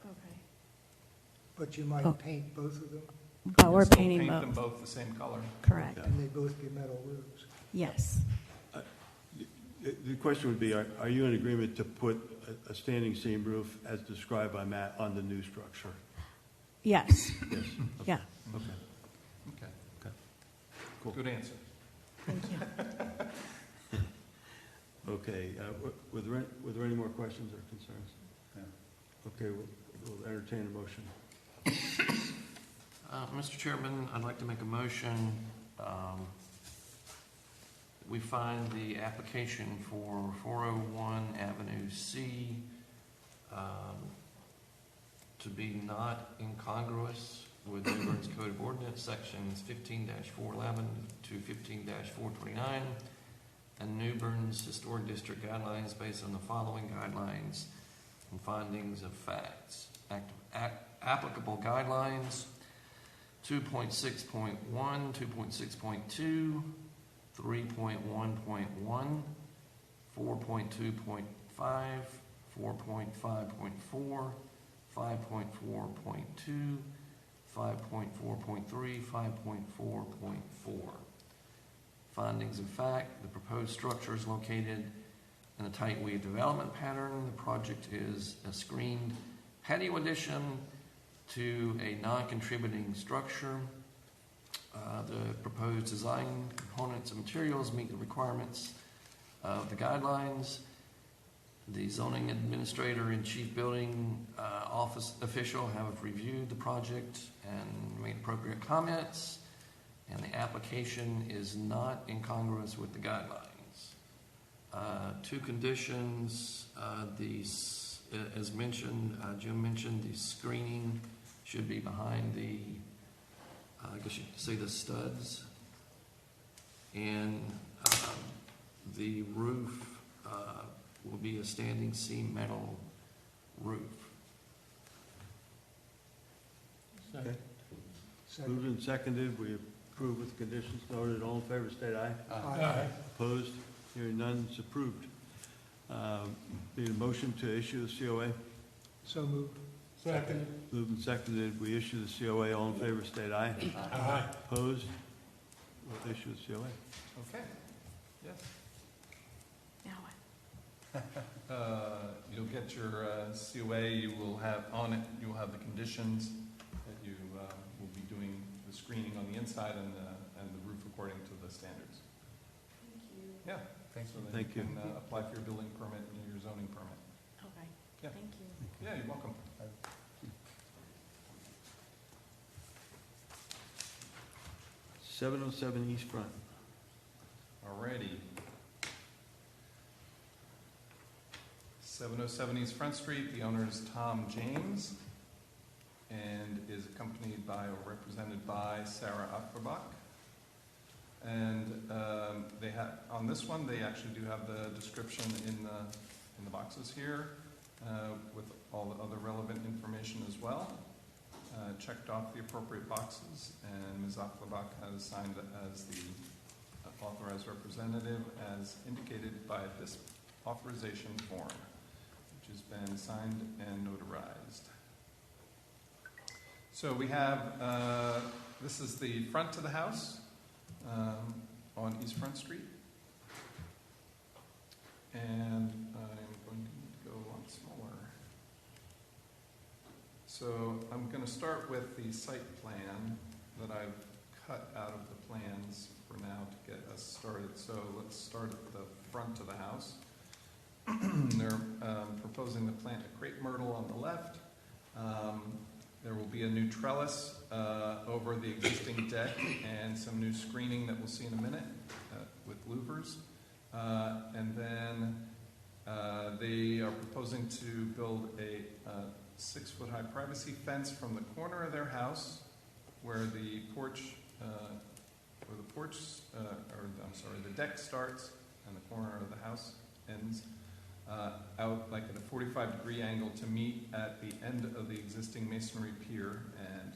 Okay. But you might Oh. paint both of them, But You we're still painting paint them both. both the same color. Correct. Yeah. and they both be metal roofs. Yes. The question would be, are you in agreement to put a standing seam roof as described by Matt on the new structure? Yes. Yes. Yeah. Okay, Okay. okay. Cool. Good answer. Thank you. Okay, were there any more questions or concerns? Okay, we'll entertain a motion. Mr. Chairman, I'd like to make a motion. We find the application for 401 Avenue C to be not incongruous with New Bern's Code of Ordinance, sections 15-411 to 15-429, and New Bern's Historic District guidelines based on the following guidelines and findings of facts. Applicable guidelines: 2.6.1, 2.6.2, 3.1.1, 4.2.5, 4.5.4, 5.4.2, 5.4.3, 5.4.4. Findings of fact: the proposed structure is located in a tight weave development pattern. The project is a screened patio addition to a non-contributing structure. The proposed design components and materials meet the requirements of the guidelines. The zoning administrator and chief building office official have reviewed the project and made appropriate comments, and the application is not incongruous with the guidelines. Two conditions, as mentioned, Jim mentioned, the screening should be behind the, I guess you could say the studs, and the roof will be a standing seam metal roof. Second. Second. Moved and seconded, we approve with conditions noted. All in favor, state aye. Aye. Opposed? Hearing none, it's approved. Need a motion to issue the COA? So moved. Second. Moved and seconded, we issue the COA. All in favor, state aye. Aye. Opposed? We'll issue the COA. Okay. Yes. Now what? You'll get your COA, you will have on it, you will have the conditions that you screening on the inside and the roof according to the standards. Thank you. Yeah, thanks for that. Thank you. can apply for your building permit and your zoning permit. Okay, Yeah. thank you. Yeah, you're welcome. 707 East Front. Alrighty. 707 East Front Street, the owner is Tom James and is accompanied by or represented by Sarah APPROPRIATENESS. And they have, on this one, they actually do have the description in the boxes here with all the other relevant information as well. Checked off the appropriate boxes, and Ms. APPROPRIATENESS has signed as the authorized representative as indicated by this authorization form, which has been signed and notarized. So we have, this is the front of the house on East Front Street. And I'm going to go a lot smaller. So I'm going to start with the site plan that I've cut out of the plans for now to get us started. So let's start at the front of the house. They're proposing to plant a crepe myrtle on the left. There will be a new trellis over the existing deck and some new screening that we'll see in a minute with louvers. And then they are proposing to build a 6-foot-high privacy fence from the corner of their house where the porch, the deck starts and the corner of the house ends, out like at a 45-degree angle to meet at the end of the existing masonry pier and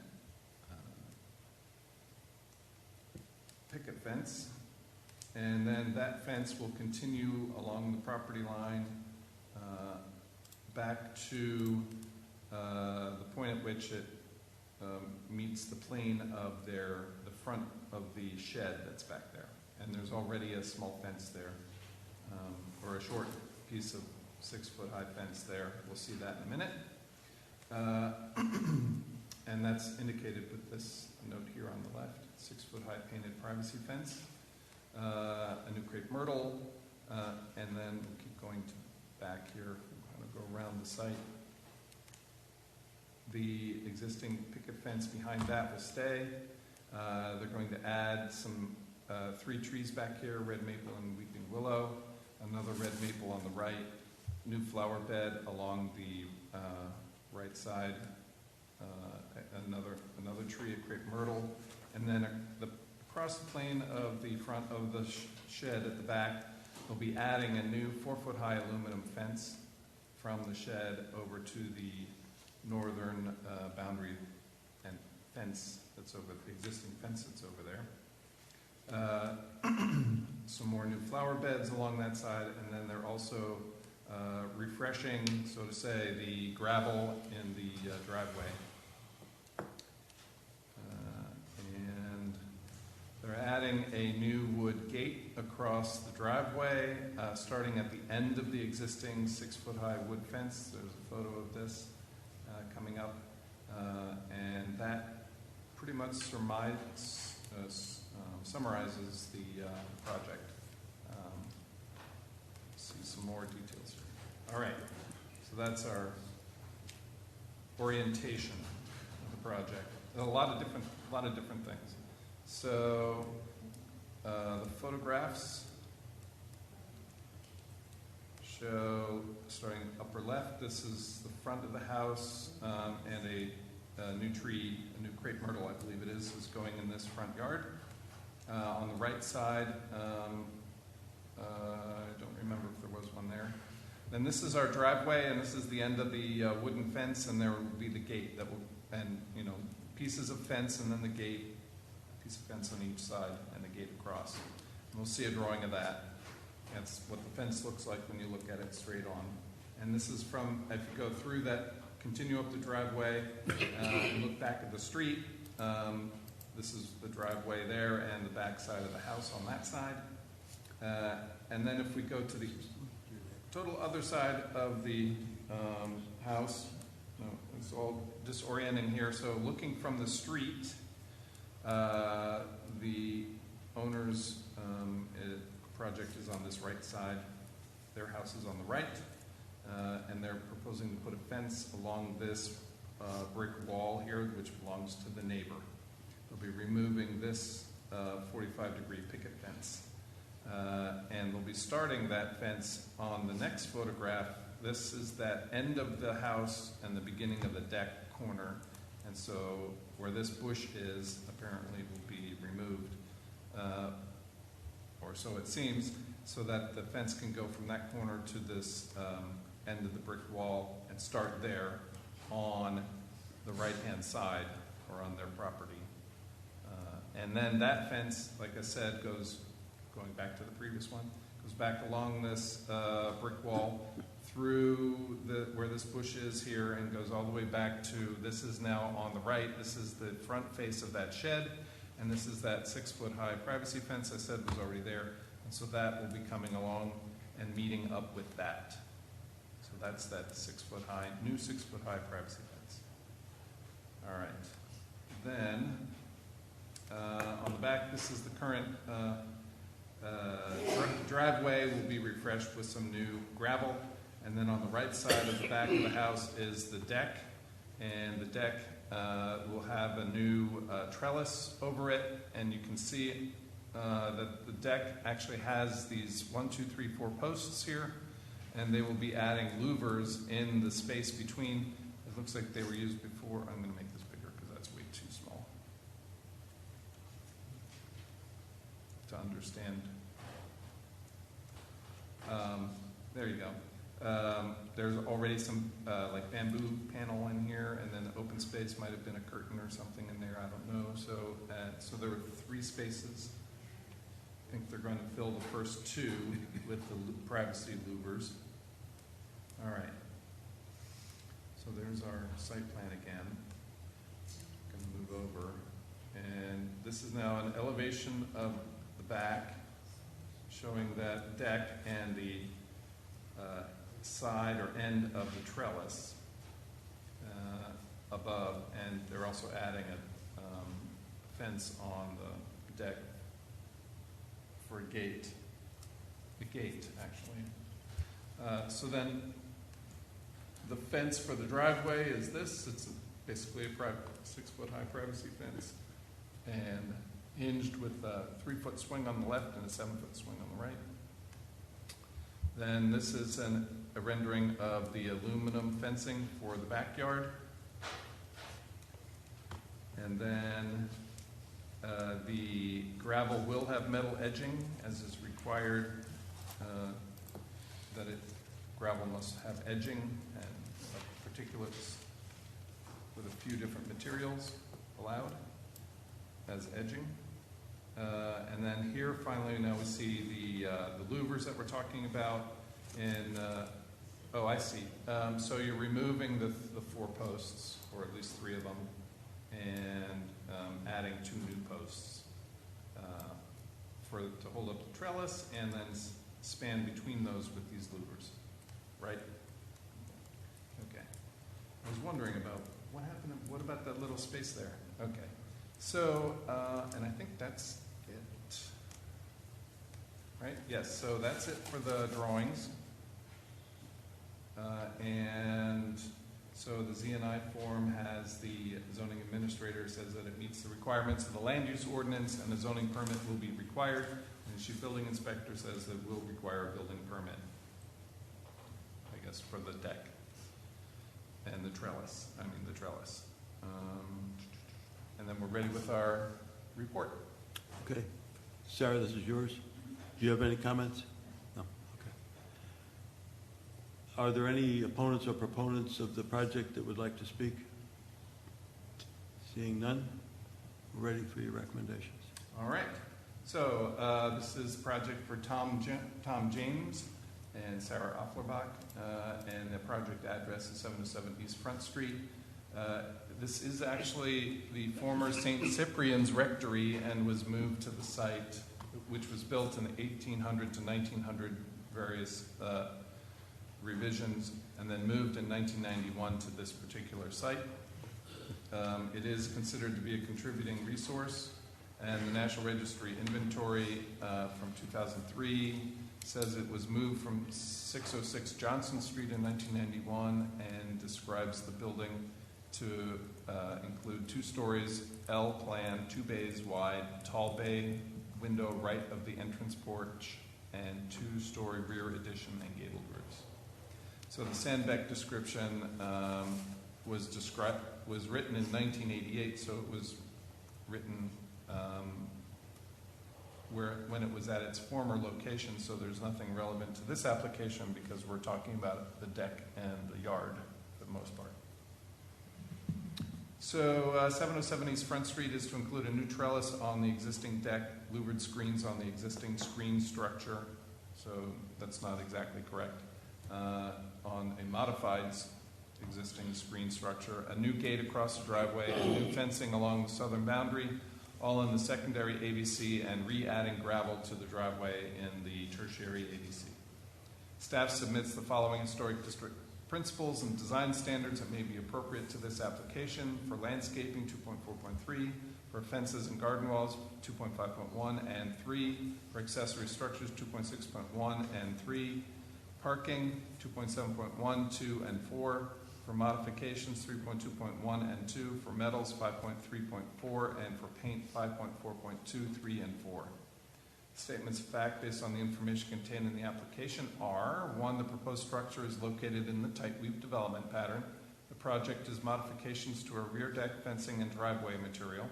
picket fence. And then that fence will continue along the property line back to the point at which it meets the plane of the front of the shed that's back there. And there's already a small fence there, or a short piece of 6-foot-high fence there. We'll see that in a minute. And that's indicated with this note here on the left, 6-foot-high painted privacy fence, a new crepe myrtle, and then we'll keep going to back here. We'll kind of go around the site. The existing picket fence behind that will stay. They're going to add some 3 trees back here, red maple and weeping willow, another red maple on the right, new flower bed along the right side, another tree, a crepe myrtle, and then across the plane of the front of the shed at the back, they'll be adding a new 4-foot-high aluminum fence from the shed over to the northern boundary and fence that's over the existing fence that's over there. Some more new flower beds along that side, and then they're also refreshing, so to say, the gravel in the driveway. And they're adding a new wood gate across the driveway, starting at the end of the existing 6-foot-high wood fence. There's a photo of this coming up, and that pretty much summarizes the project. See some more details here. All right, so that's our orientation of the project. A lot of different things. So the photographs show, starting upper left, this is the front of the house, and a new tree, a new crepe myrtle, I believe it is going in this front yard. On the right side, I don't remember if there was one there. Then this is our driveway, and this is the end of the wooden fence, and there will be the gate that will, and pieces of fence, and then the gate, a piece of fence on each side, and the gate across. And we'll see a drawing of that. That's what the fence looks like when you look at it straight on. And this is from, if you go through that, continue up the driveway, and look back at the street. This is the driveway there and the back side of the house on that side. And then if we go to the total other side of the house, it's all disorienting here. So looking from the street, The owner's project is on this right side. Their house is on the right, and they're proposing to put a fence along this brick wall here, which belongs to the neighbor. They'll be removing this 45-degree picket fence. And they'll be starting that fence on the next photograph. This is that end of the house and the beginning of the deck corner. And so where this bush is, apparently will be removed, or so it seems, so that the fence can go from that corner to this end of the brick wall and start there on the right-hand side or on their property. And then that fence, like I said, going back to the previous one, goes back along this brick wall through where this bush is here and goes all the way back to, this is now on the right, this is the front face of that shed, and this is that 6-foot-high privacy fence I said was already there, and so that will be coming along and meeting up with that. So that's that 6-foot-high, new 6-foot-high privacy fence. All right. Then, on the back, this is the current driveway will be refreshed with some new gravel. And then on the right side of the back of the house is the deck. And the deck will have a new trellis over it. And you can see that the deck actually has these 1, 2, 3, 4 posts here. And they will be adding louvers in the space between. It looks like they were used before. I'm going to make this bigger because that's way too small to understand. There you go. There's already some like bamboo panel in here, and then the open space might have been a curtain or something in there. I don't know. So there were 3 spaces. I think they're going to fill the first 2 with the privacy louvers. All right. So there's our site plan again. Going to move over, and this is now an elevation of the back, showing that deck and the side or end of the trellis above, and they're also adding a fence on the deck for a gate. A gate, actually. So then the fence for the driveway is this. It's basically a 6-foot-high privacy fence, and hinged with a 3-foot swing on the left and a 7-foot swing on the right. Then this is a rendering of the aluminum fencing for the backyard. And then the gravel will have metal edging, as is required. Gravel must have edging and particulates with a few different materials allowed as edging. And then here, finally, now we see the louvers that we're talking about. Oh, I see. So you're removing the 4 posts, or at least 3 of them, and adding 2 new posts to hold up the trellis, and then span between those with these louvers, right? Okay. I was wondering about what happened. What about that little space there? Okay. So, and I think that's it. Right? Yes, so that's it for the drawings. And so the Z&I form has the zoning administrator says that it meets the requirements of the land use ordinance, and a zoning permit will be required. And the building inspector says that it will require a building permit, I guess, for the deck and the trellis. And then we're ready with our report. Okay. Sarah, this is yours. Do you have any comments? No? Okay. Are there any opponents or proponents of the project that would like to speak? Seeing none, we're ready for your recommendations. All right. So this is a project for Tom James and Sarah Offlerbach, and the project address is 707 East Front Street. This is actually the former St. Cyprian's Rectory and was moved to the site, which was built in the 1800 to 1900, various revisions, and then moved in 1991 to this particular site. It is considered to be a contributing resource, and the National Registry inventory from 2003 says it was moved from 606 Johnson Street in 1991 and describes the building to include 2 stories, L plan, 2 bays wide, tall bay window right of the entrance porch, and 2-story rear addition and gabled roofs. So the Sandbeck description was written in 1988, so it was written when it was at its former location, so there's nothing relevant to this application because we're talking about the deck and the yard for the most part. So 707 East Front Street is to include a new trellis on the existing deck, louvered screens on the existing screen structure, so that's not exactly correct. On a modified existing screen structure, a new gate across the driveway, and new fencing along the southern boundary, all in the secondary AVC, and re-adding gravel to the driveway in the tertiary AVC. Staff submits the following historic district principles and design standards that may be appropriate to this application: for landscaping, 2.4.3, for fences and garden walls, 2.5.1 and 3, for accessory structures, 2.6.1 and 3, parking, 2.7.1, 2, and 4, for modifications, 3.2.1 and 2, for metals, 5.3.4, and for paint, 5.4.2, 3, and 4. Statements of fact based on the information contained in the application are: 1, the proposed structure is located in the tightweave development pattern. The project is modifications to a rear deck, fencing, and driveway material.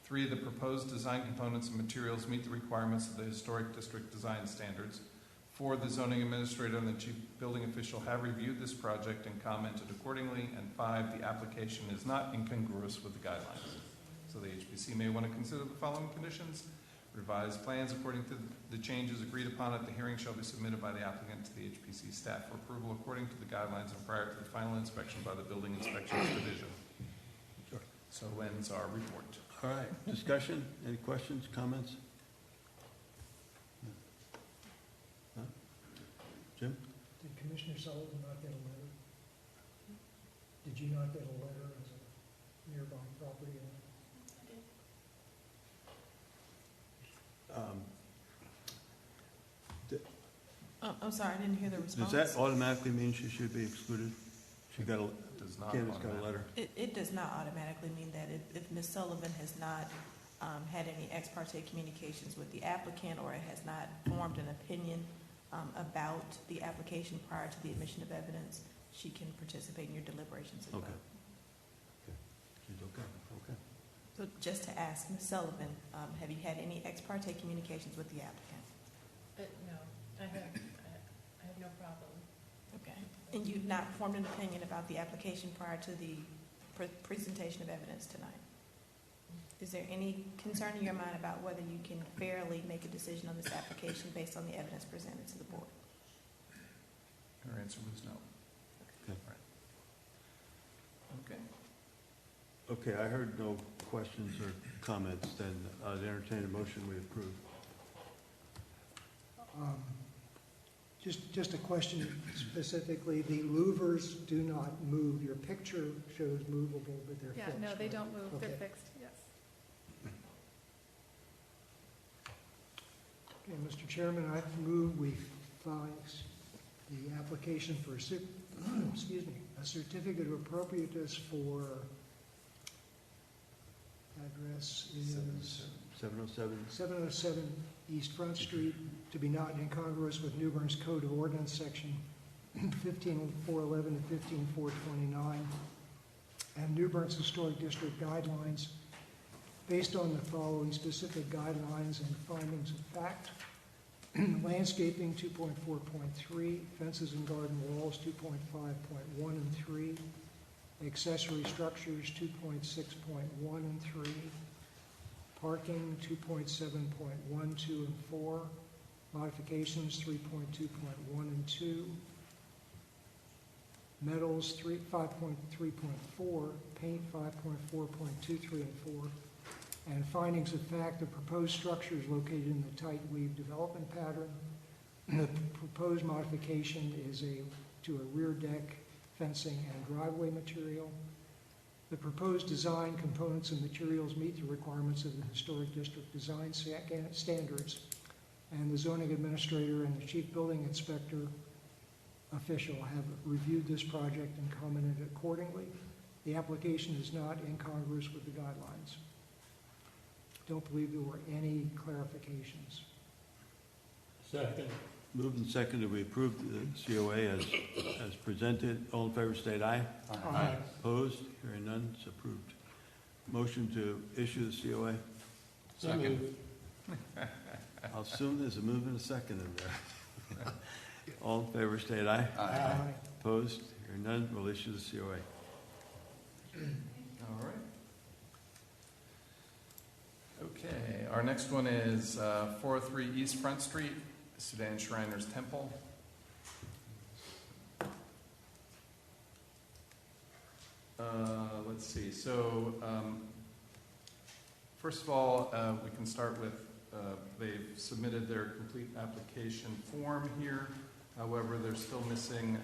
3, the proposed design components and materials meet the requirements of the Historic District Design Standards. 4, the zoning administrator and the chief building official have reviewed this project and commented accordingly. And 5, the application is not incongruous with the guidelines. So the HPC may want to consider the following conditions: revised plans according to the changes agreed upon at the hearing shall be submitted by the applicant to the HPC staff for approval according to the guidelines and prior to the final inspection by the Building Inspections Division. Sure. So ends our report. All right, discussion, any questions, comments? No? Jim? Did Commissioner Sullivan not get a letter? Did you not get a letter as a nearby property owner? I'm sorry, I didn't hear the response. Does that automatically mean she should be excluded? She got a, Does not Candace got a automatic. letter. It does not automatically mean that. If Ms. Sullivan has not had any ex parte communications with the applicant, or has not formed an opinion about the application prior to the admission of evidence, she can participate in your deliberations as well. Okay. Okay. She's okay, okay. So just to ask Ms. Sullivan, have you had any ex parte communications with the applicant? No, I have no problem. Okay. And you've not formed an opinion about the application prior to the presentation of evidence tonight? Is there any concern in your mind about whether you can fairly make a decision on this application based on the evidence presented to the board? Her answer was no. Okay. Okay. Okay, I heard no questions or comments, then I'd entertain a motion we approve. Just a question specifically, the louvers do not move. Your picture shows movable, but they're Yeah, fixed. no, they right? don't move, they're Okay. fixed, yes. Okay, Mr. Chairman, I move we file the application for excuse me, a certificate of appropriateness for address is 707? 707 East Front Street, to be not incongruous with New Bern's Code of Ordinance, section 15411 to 15429, and New Bern's Historic District guidelines, based on the following specific guidelines and findings of fact. Landscaping, 2.4.3, fences and garden walls, 2.5.1 and 3, accessory structures, 2.6.1 and 3, parking, 2.7.1, 2, and 4, modifications, 3.2.1 and 2, metals, 5.3.4, paint, 5.4.2, 3, and 4, and findings of fact: the proposed structure is located in the tight weave development pattern. The proposed modification is to a rear deck, fencing, and driveway material. The proposed design, components, and materials meet the requirements of the Historic District Design Standards, and the zoning administrator and the chief building inspector official have reviewed this project and commented accordingly. The application is not incongruous with the guidelines. Don't believe there were any clarifications. Second. Moved and seconded, we approve the COA as presented. All in favor, state aye. Aye. Opposed? Hearing none, it's approved. Motion to issue the COA. So Second. moved. I'll assume there's a move and a second in there. All in favor, state aye. Aye. Opposed? Hearing none, we'll issue the COA. All right. Okay, our next one is 403 East Front Street, Sudan Shriners Temple. Let's see, so first of all, we can start with, they've submitted their complete application form here. However, they're still missing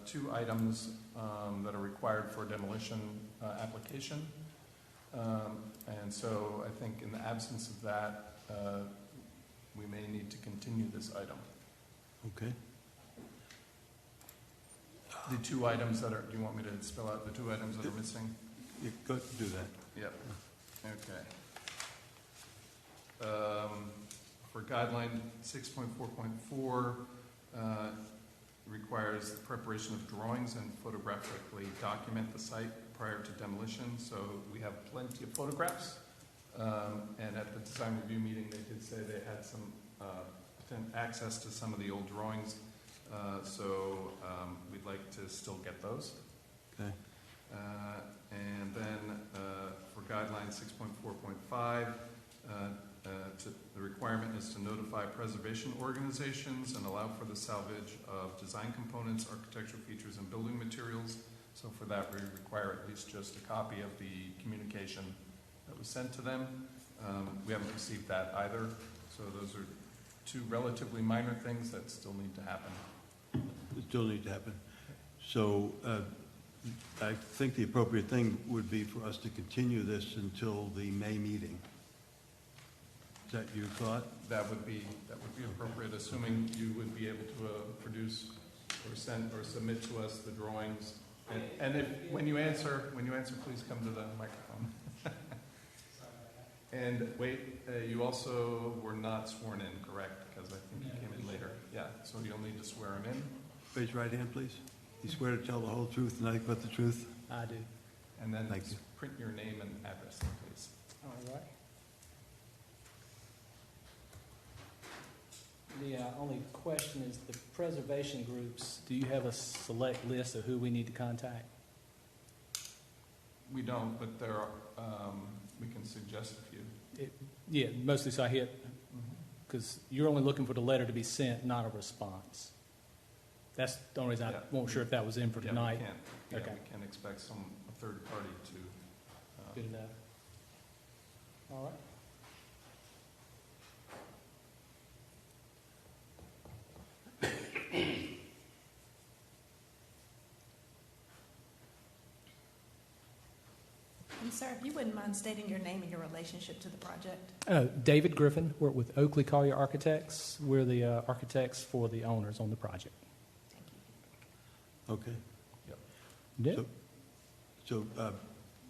2 items that are required for a demolition application. And so I think in the absence of that, we may need to continue this item. Okay. The 2 items that are, do you want me to spell out the 2 items that are missing? You go do that. Yep. Okay. For guideline 6.4.4, requires the preparation of drawings and photographically document the site prior to demolition. So we have plenty of photographs. And at the design review meeting, they did say they had some access to some of the old drawings. So we'd like to still get those. Okay. And then for guideline 6.4.5, the requirement is to notify preservation organizations and allow for the salvage of design components, architectural features, and building materials. So for that, we require at least just a copy of the communication that was sent to them. We haven't received that either. So those are 2 relatively minor things that still need to happen. It still need to happen. So I think the appropriate thing would be for us to continue this until the May meeting. Is that your thought? That would be appropriate, assuming you would be able to produce or send or submit to us the drawings. And if when you answer, please come to the microphone. And wait, you also were not sworn in, correct? Because I think you came in later. Yeah, so you'll need to swear him in. Raise your right hand, please. You swear to tell the whole truth and nothing but the truth? I do. And then Thank you. print your name and address, please. All right. The only question is the preservation groups, do you have a select list of who we need to contact? We don't, but there are, we can suggest a few. Yeah, mostly so I hit, because you're only looking for the letter to be sent, not a response. That's the only reason I wasn't sure if that was in for tonight. We Okay. can expect a third party to. Good enough. All right. And sir, if you wouldn't mind stating your name and your relationship to the project? David Griffin, work with Oakley Collier Architects. We're the architects for the owners on the project. Thank you. Okay. Yeah. So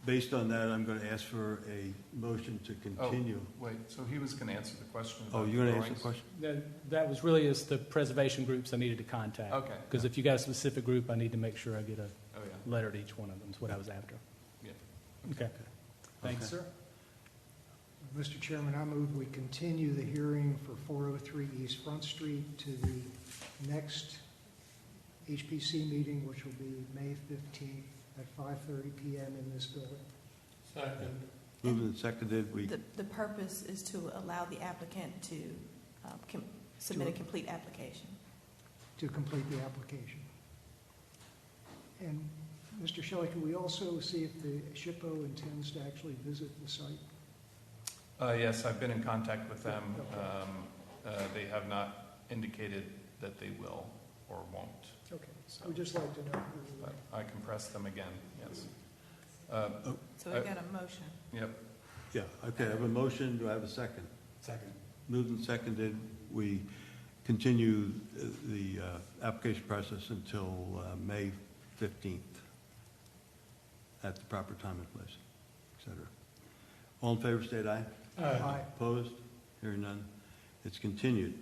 based on that, I'm going to ask for a motion to continue. Wait, so he was going to answer the question Oh, about you're going to drawings? answer the question? That was really is the preservation groups I needed to contact. Okay. Because if you got a specific group, I need to make sure I get a Oh, yeah. letter to each one of them, is what I was after. Yeah. Okay. Thanks, Okay. sir. Mr. Chairman, I move we continue the hearing for 403 East Front Street to the next HPC meeting, which will be May 15th at 5:30 p.m. in this building. Second. Moved and seconded, The purpose is to allow the applicant to submit a complete application. To complete the application. And Mr. Shelley, can we also see if the SHPO intends to actually visit the site? Yes, I've been in contact with them. They have not indicated that they will or won't. Okay, So, we'd just like to know. but I can press them again, yes. So we got a motion. Yep. Yeah, okay, I have a motion, do I have a second? Second. Moved and seconded, we continue the application process until May 15th at the proper time and place, et cetera. All in favor, state aye. Aye. Opposed? Hearing none. It's continued.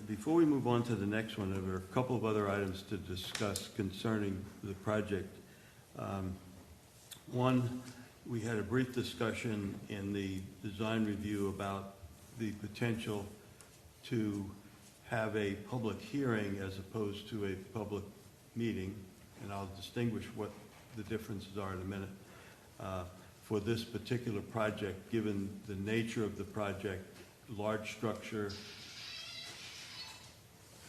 Before we move on to the next one, there are a couple of other items to discuss concerning the project. One, we had a brief discussion in the design review about the potential to have a public hearing as opposed to a public meeting, and I'll distinguish what the differences are in a minute. For this particular project, given the nature of the project, large structure,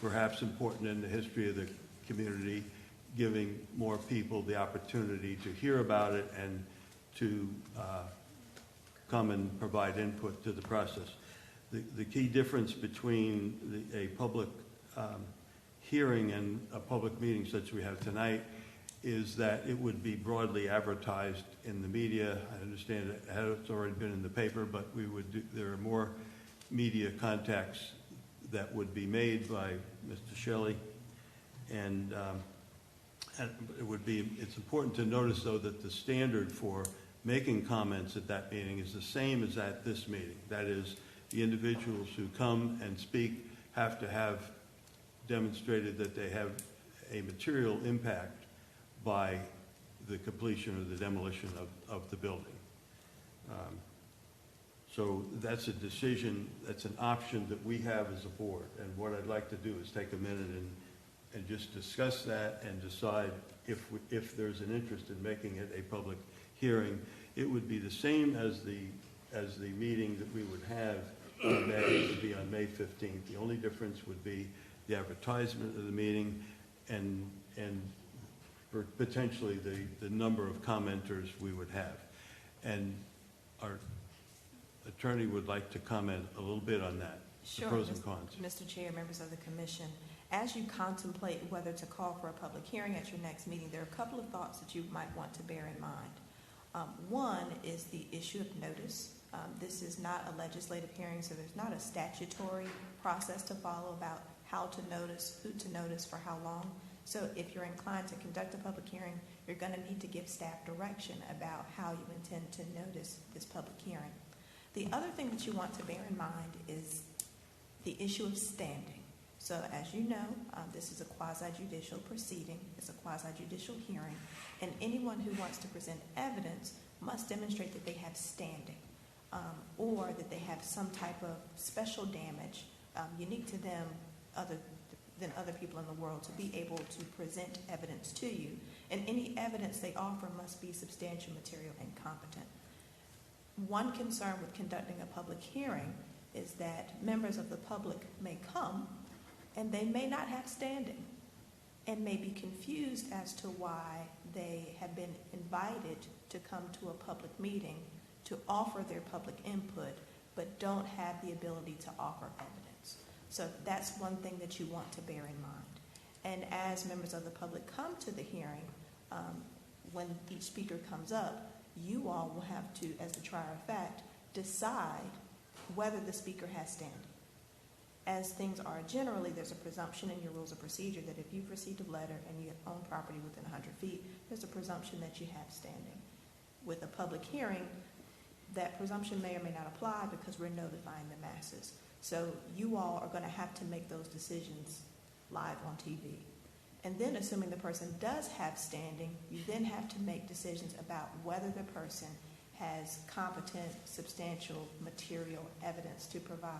perhaps important in the history of the community, giving more people the opportunity to hear about it and to come and provide input to the process. The key difference between a public hearing and a public meeting such as we have tonight is that it would be broadly advertised in the media. I understand it's already been in the paper, but there are more media contacts that would be made by Mr. Shelley. And it's important to notice, though, that the standard for making comments at that meeting is the same as at this meeting. That is, the individuals who come and speak have to have demonstrated that they have a material impact by the completion or the demolition of the building. So that's a decision, that's an option that we have as a board. And what I'd like to do is take a minute and just discuss that and decide if there's an interest in making it a public hearing. It would be the same as the meeting that we would have in May. It would be on May 15th. The only difference would be the advertisement of the meeting and for potentially the number of commenters we would have. And our attorney would like to comment a little bit on that, the Sure, pros and cons. Mr. Chair, members of the commission, as you contemplate whether to call for a public hearing at your next meeting, there are a couple of thoughts that you might want to bear in mind. One is the issue of notice. This is not a legislative hearing, so there's not a statutory process to follow about how to notice, who to notice, for how long. So if you're inclined to conduct a public hearing, you're going to need to give staff direction about how you intend to notice this public hearing. The other thing that you want to bear in mind is the issue of standing. So as you know, this is a quasi-judicial proceeding. It's a quasi-judicial hearing. And anyone who wants to present evidence must demonstrate that they have standing or that they have some type of special damage unique to them than other people in the world to be able to present evidence to you. And any evidence they offer must be substantial, material, and competent. One concern with conducting a public hearing is that members of the public may come and they may not have standing and may be confused as to why they have been invited to come to a public meeting to offer their public input but don't have the ability to offer evidence. So that's one thing that you want to bear in mind. And as members of the public come to the hearing, when each speaker comes up, you all will have to, as the trier of fact, decide whether the speaker has standing. As things are generally, there's a presumption in your rules of procedure that if you've received a letter and you own property within 100 feet, there's a presumption that you have standing. With a public hearing, that presumption may or may not apply because we're notifying the masses. So you all are going to have to make those decisions live on TV. And then assuming the person does have standing, you then have to make decisions about whether the person has competent, substantial, material evidence to provide.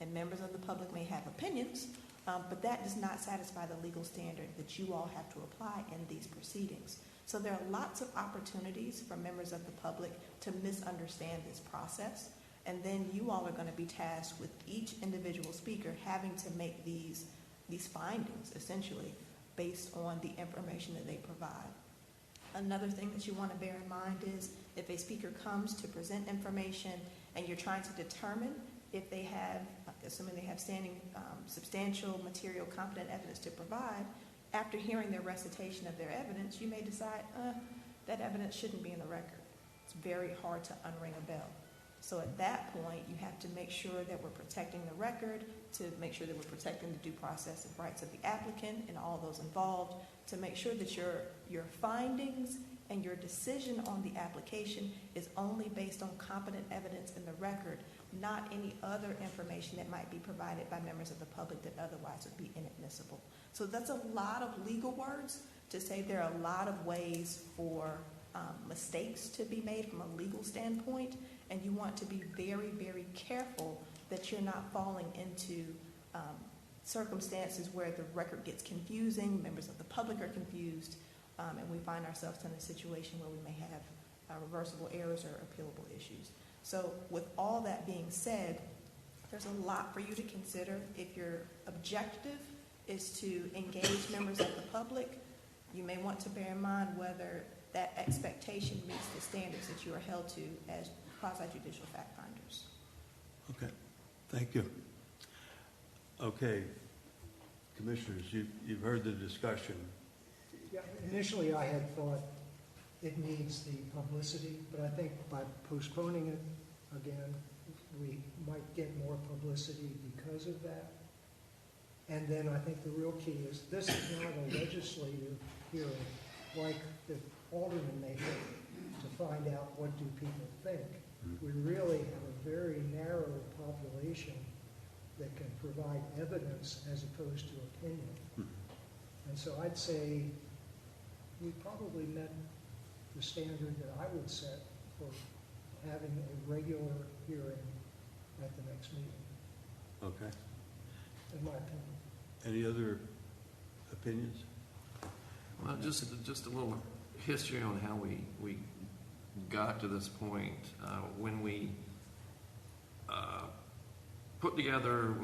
And members of the public may have opinions, but that does not satisfy the legal standard that you all have to apply in these proceedings. So there are lots of opportunities for members of the public to misunderstand this process. And then you all are going to be tasked with each individual speaker having to make these findings, essentially, based on the information that they provide. Another thing that you want to bear in mind is if a speaker comes to present information and you're trying to determine if they have, assuming they have standing, substantial, material, competent evidence to provide, after hearing their recitation of their evidence, you may decide, that evidence shouldn't be in the record. It's very hard to unring a bell. So at that point, you have to make sure that we're protecting the record, to make sure that we're protecting the due process of rights of the applicant and all those involved, to make sure that your findings and your decision on the application is only based on competent evidence in the record, not any other information that might be provided by members of the public that otherwise would be inadmissible. So that's a lot of legal words to say there are a lot of ways for mistakes to be made from a legal standpoint, and you want to be very, very careful that you're not falling into circumstances where the record gets confusing, members of the public are confused, and we find ourselves in a situation where we may have reversible errors or appealable issues. So with all that being said, there's a lot for you to consider. If your objective is to engage members of the public, you may want to bear in mind whether that expectation meets the standards that you are held to as quasi-judicial fact finders. Okay, thank you. Okay, commissioners, you've heard the discussion. Yeah, initially I had thought it needs the publicity, but I think by postponing it again, we might get more publicity because of that. And then I think the real key is this is not a legislative hearing like the alderman may think to find out what do people think. We really have a very narrow population that can provide evidence as opposed to opinion. And so I'd say we probably met the standard that I would set for having a regular hearing at the next meeting, Okay. in my opinion. Any other opinions? Well, just a little history on how we got to this point. When we put together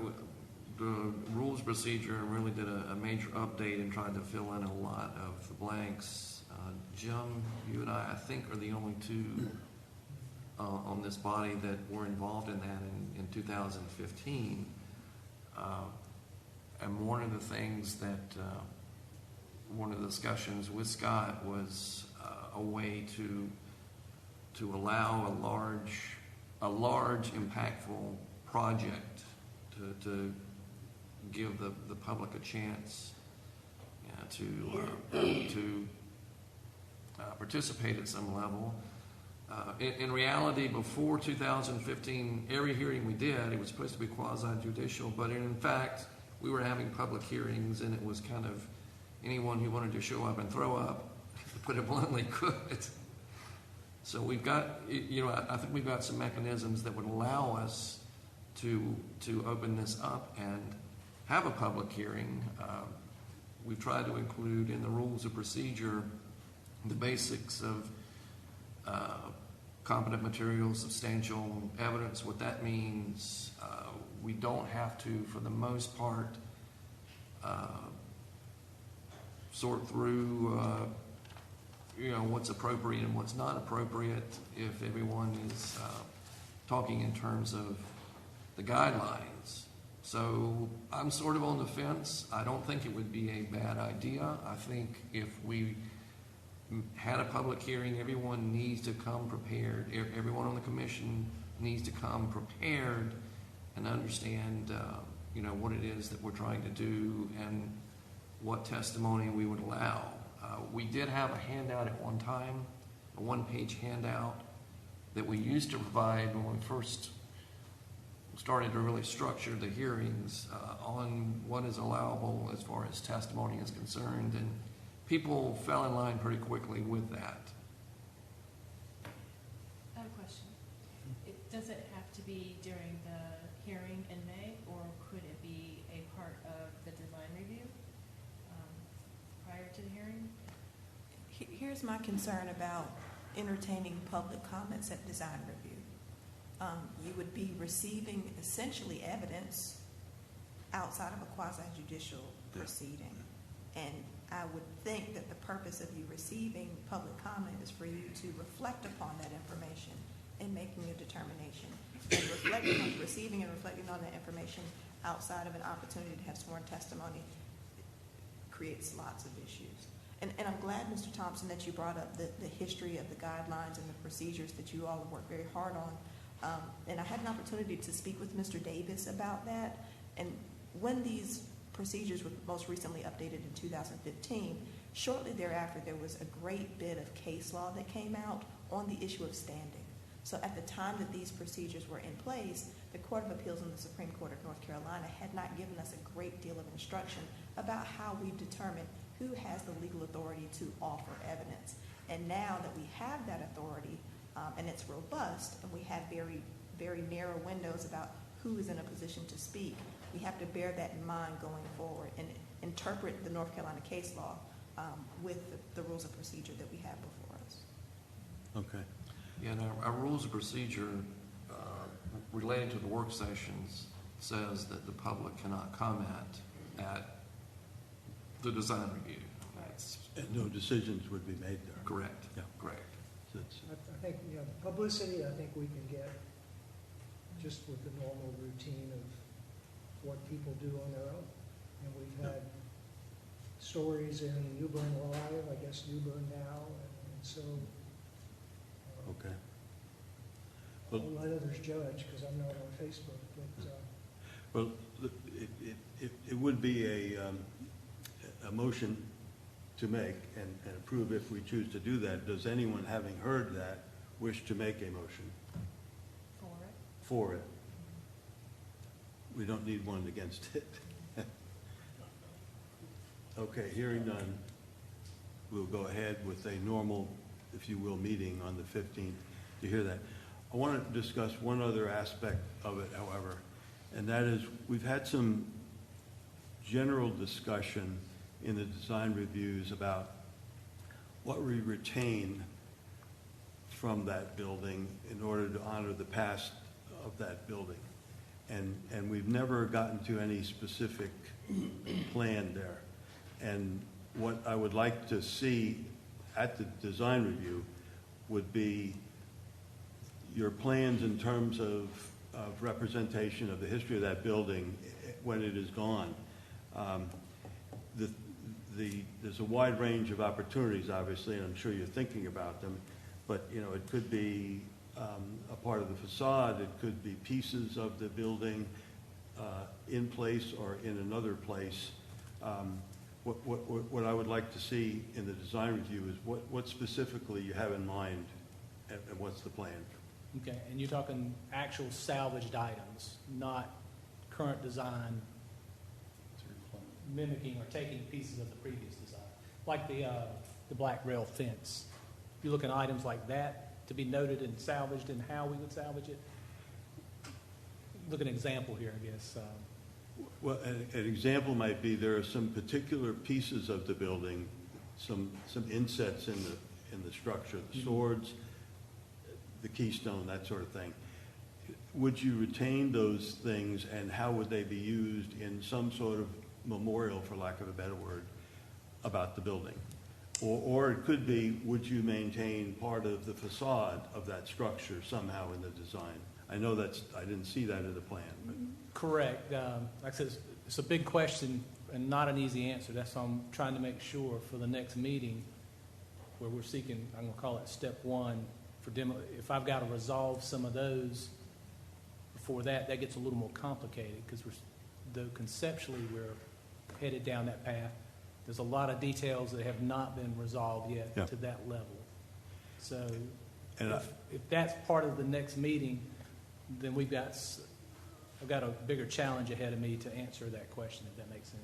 the rules procedure and really did a major update and tried to fill in a lot of the blanks, Jim, you and I think, are the only two on this body that were involved in that in 2015. And one of the things that one of the discussions with Scott was a way to allow a large impactful project to give the public a chance to participate at some level. In reality, before 2015, every hearing we did, it was supposed to be quasi-judicial, but in fact, we were having public hearings, and it was kind of anyone who wanted to show up and throw up, to put it bluntly, could. So we've got, I think we've got some mechanisms that would allow us to open this up and have a public hearing. We've tried to include in the rules of procedure the basics of competent material, substantial evidence, what that means. We don't have to, for the most part, sort through what's appropriate and what's not appropriate if everyone is talking in terms of the guidelines. So I'm sort of on the fence. I don't think it would be a bad idea. I think if we had a public hearing, everyone needs to come prepared. Everyone on the commission needs to come prepared and understand what it is that we're trying to do and what testimony we would allow. We did have a handout at one time, a one-page handout that we used to provide when we first started to really structure the hearings on what is allowable as far as testimony is concerned, and people fell in line pretty quickly with that. I have a question. Does it have to be during the hearing in May, or could it be a part of the design review prior to the hearing? Here's my concern about entertaining public comments at design review. You would be receiving essentially evidence outside of a quasi-judicial proceeding. And I would think that the purpose of you receiving public comment is for you to reflect upon that information and making a determination. And receiving and reflecting on that information outside of an opportunity to have sworn testimony creates lots of issues. And I'm glad, Mr. Thompson, that you brought up the history of the guidelines and the procedures that you all have worked very hard on. And I had an opportunity to speak with Mr. Davis about that. And when these procedures were most recently updated in 2015, shortly thereafter, there was a great bit of case law that came out on the issue of standing. So at the time that these procedures were in place, the Court of Appeals and the Supreme Court of North Carolina had not given us a great deal of instruction about how we determine who has the legal authority to offer evidence. And now that we have that authority, and it's robust, and we have very, very narrow windows about who is in a position to speak, we have to bear that in mind going forward and interpret the North Carolina case law with the rules of procedure that we have before us. Okay. Yeah, and our rules of procedure related to the work sessions says that the public cannot comment at the design review. That's And no decisions would be made there. correct. Yeah. Correct. So it's- I think, you know, publicity, I think we can get just with the normal routine of what people do on their own. And we've had stories in New Bern Live, I guess New Bern Now, and so Okay. I'll let others judge because I'm not on Facebook, but Well, it would be a motion to make and approve if we choose to do that. Does anyone, having heard that, wish to make a motion For it. for it? We don't need one against it. Okay, hearing none, we'll go ahead with a normal, if you will, meeting on the 15th to hear that. I want to discuss one other aspect of it, however, and that is we've had some general discussion in the design reviews about what we retain from that building in order to honor the past of that building. And we've never gotten to any specific plan there. And what I would like to see at the design review would be your plans in terms of representation of the history of that building when it is gone. There's a wide range of opportunities, obviously, and I'm sure you're thinking about them, but you know, it could be a part of the facade, it could be pieces of the building in place or in another place. What I would like to see in the design review is what specifically you have in mind and what's the plan. Okay, and you're talking actual salvaged items, not current design mimicking or taking pieces of the previous design, like the black rail fence. You're looking at items like that to be noted and salvaged and how we would salvage it. Look at an example here, I guess. Well, an example might be there are some particular pieces of the building, some insets in the structure, the swords, the keystone, that sort of thing. Would you retain those things, and how would they be used in some sort of memorial, for lack of a better word, about the building? Or it could be, would you maintain part of the facade of that structure somehow in the design? I know I didn't see that in the plan, but. Correct. Like I said, it's a big question and not an easy answer. That's why I'm trying to make sure for the next meeting where we're seeking, I'm going to call it step one, for demo. If I've got to resolve some of those before that gets a little more complicated because though conceptually we're headed down that path, there's a lot of details that have not been resolved yet to that level. So if that's part of the next meeting, then I've got a bigger challenge ahead of me to answer that question, if that makes sense.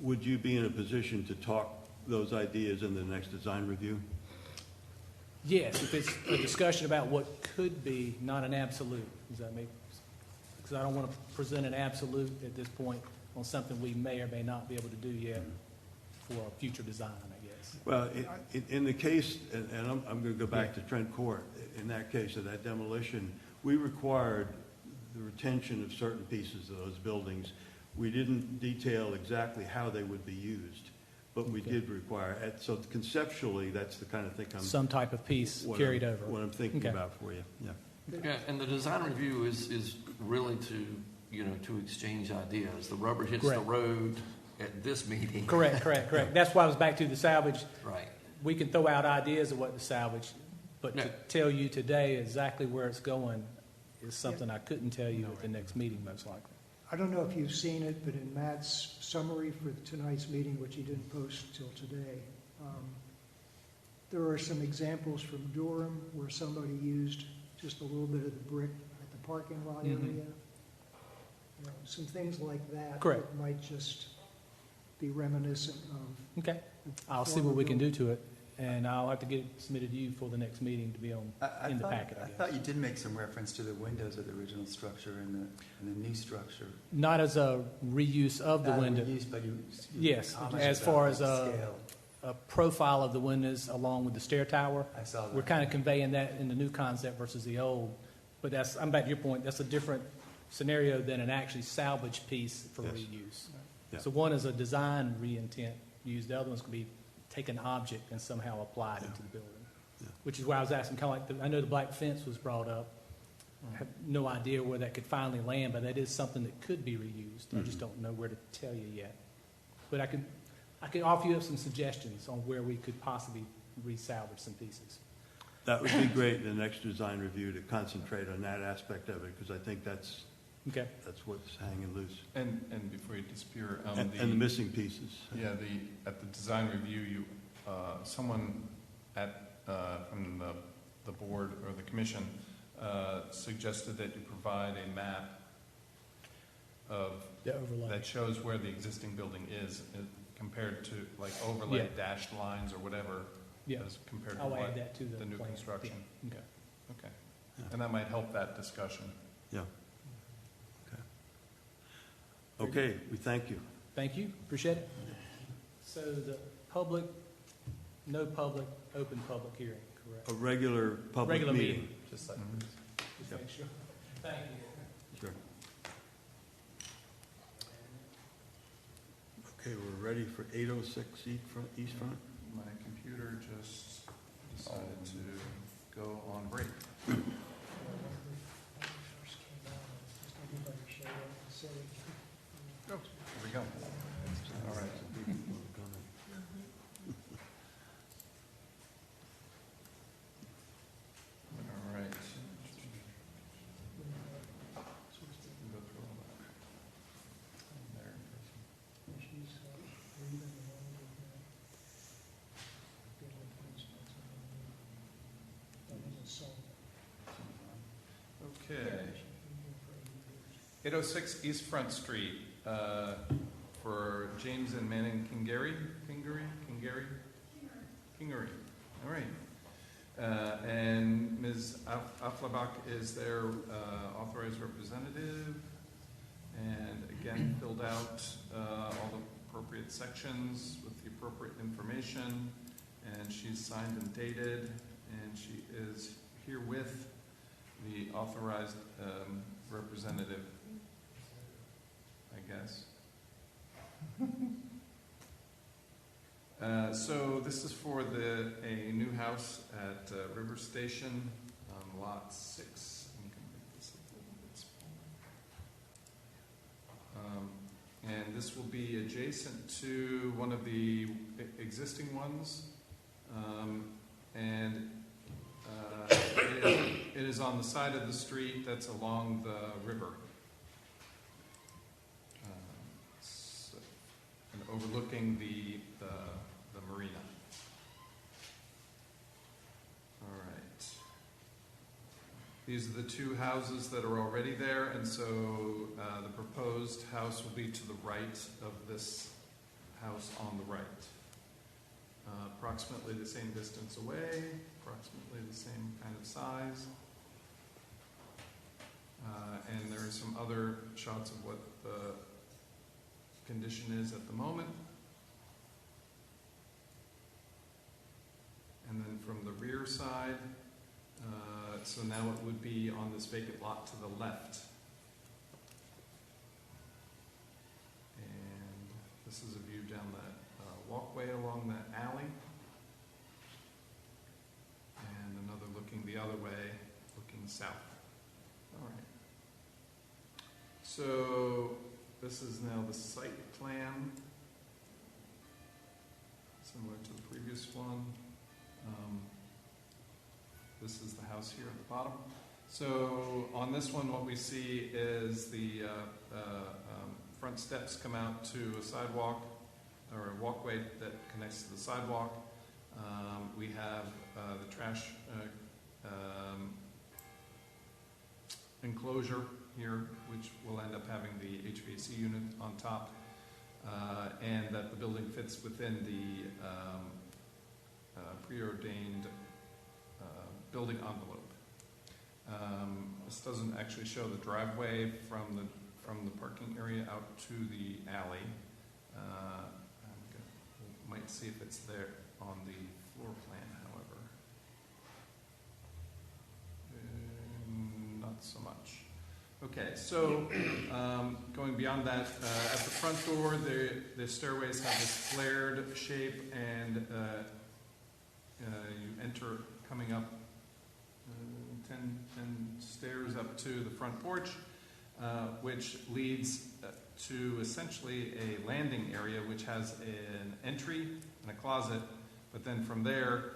Would you be in a position to talk those ideas in the next design review? Yes, if it's a discussion about what could be, not an absolute. Does that make sense? Because I don't want to present an absolute at this point on something we may or may not be able to do yet for a future design, I guess. Well, in the case, and I'm going to go back to Trent Court, in that case of that demolition, we required the retention of certain pieces of those buildings. We didn't detail exactly how they would be used, but we did require it. So conceptually, that's the kind of thing some type of piece carried over. What I'm thinking about for you. Yeah. Yeah, and the design review is really to exchange ideas. The rubber hits the Correct. road, at this meeting. Correct. That's why I was back to the salvage. Right. We can throw out ideas of what to salvage, but to No. tell you today exactly where it's going is something I couldn't tell you at the next meeting, most likely. I don't know if you've seen it, but in Matt's summary for tonight's meeting, which he didn't post till today, there are some examples from Durham where somebody used just a little bit of the brick at the parking lot area. Mhm. You know, some things like that. Correct. That might just be reminiscent of. Okay. I'll see what we can do to it, and I'll have to get it submitted to you for the next meeting to be on in the packet, I I guess. thought you did make some reference to the windows of the original structure and the new structure. Not as a reuse of the Not window. reused, but you Yes, commented as about far the as scale. a profile of the windows along with the stair tower. I saw that. We're kind of conveying that in the new concept versus the old. But that's, I'm back to your point, that's a different scenario than an actually salvage piece for Yes. reuse. Yeah. So one is a design re-intent use, the other one's going to be take an object and somehow apply it into the building. Yeah. Which is why I was asking, kind of like, I know the black fence was brought up. I have no idea where that could finally land, but that is something that could be reused. I just Mhm. don't know where to tell you yet. But I can offer you up some suggestions on where we could possibly re-salvage some pieces. That would be great in the next design review to concentrate on that aspect of it, because I think that's Okay. what's hanging loose. And before you disappear, And the missing pieces. yeah, at the design review, you, someone from the board or the commission, suggested that you provide a map of, The overlay. that shows where the existing building is compared to, like, overlay Yeah. dashed lines or whatever, Yeah, as compared to I'll add what, that to the the new plan. construction. Yeah. Okay. Okay. Yeah. And that might help that discussion. Okay, we thank you. Thank you, appreciate it. So the public, no public, open public hearing, correct? A regular public Regular meeting. Just like Mhm. Just make sure. Thank you. Sure. Okay, we're ready for 806 East Front? My computer just decided to go on break. First came out, just everybody showed up and said, Here we go. All right. All right. Go through all that. There. she's leaving along with that. Building principals and then a song. Okay. 806 East Front Street, for James and Manning Kingery, all right. And Ms. Afflebach is their authorized representative, and again, filled out all the appropriate sections with the appropriate information, and she's signed and dated, and she is herewith the authorized representative, I guess. So this is for a new house at River Station, Lot 6. You can make this a little bit smaller. And this will be adjacent to one of the existing ones. And it is on the side of the street that's along the river. And overlooking the marina. All right. These are the two houses that are already there, and so the proposed house will be to the right of this house on the right. Approximately the same distance away, approximately the same kind of size. And there are some other shots of what the condition is at the moment. And then from the rear side, so now it would be on this vacant lot to the left. And this is a view down that walkway along that alley. And another looking the other way, looking south. All right. So this is now the site plan. similar to the previous one. This is the house here at the bottom. So on this one, what we see is the front steps come out to a sidewalk, or a walkway that connects to the sidewalk. We have the trash enclosure here, which will end up having the HVAC unit on top, and that the building fits within the preordained building envelope. This doesn't actually show the driveway from the parking area out to the alley. We might see if it's there on the floor plan, however. Not so much. Okay, so going beyond that, at the front door, the stairways have this flared shape, and you enter coming up 10 stairs up to the front porch, which leads to essentially a landing area which has an entry and a closet, but then from there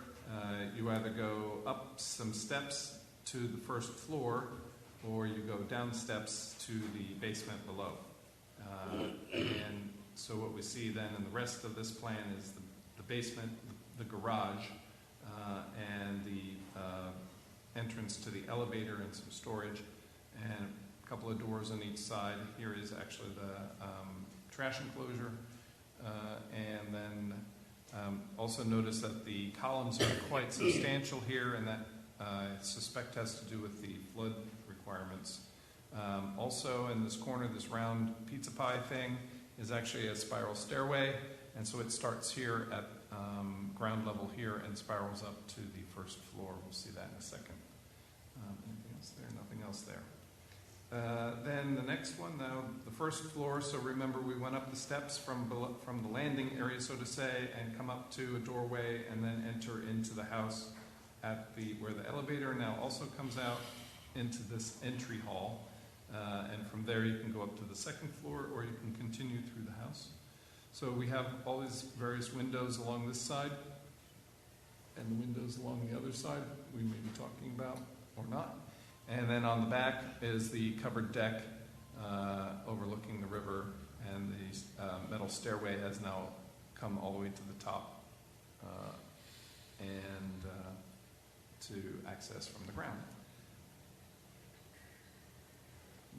you either go up some steps to the first floor, or you go down steps to the basement below. And so what we see then in the rest of this plan is the basement, the garage, and the entrance to the elevator and some storage, and a couple of doors on each side. Here is actually the trash enclosure, and then also notice that the columns are quite substantial here, and that I suspect has to do with the flood requirements. Also in this corner, this round pizza pie thing is actually a spiral stairway, and so it starts here at ground level here and spirals up to the first floor. We'll see that in a second. Anything else there? Nothing else there. Then the next one, now the first floor. So remember, we went up the steps from the landing area, so to say, and come up to a doorway, and then enter into the house at where the elevator now also comes out into this entry hall. And from there, you can go up to the second floor, or you can continue through the house. So we have all these various windows along this side, and the windows along the other side we may be talking about or not. And then on the back is the covered deck overlooking the river, and the metal stairway has now come all the way to the top and to access from the ground.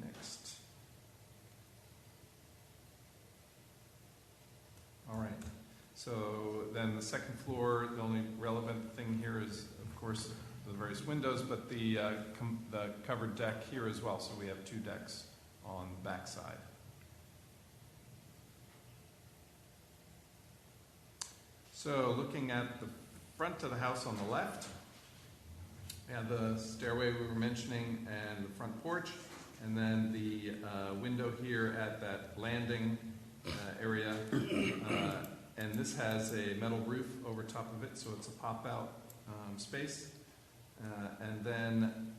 Next. All right. So then the second floor, the only relevant thing here is, of course, the various windows, but the covered deck here as well. So we have two decks on the back side. So looking at the front of the house on the left, we have the stairway we were mentioning and the front porch, and then the window here at that landing area. And this has a metal roof over top of it, so it's a pop-out space. And then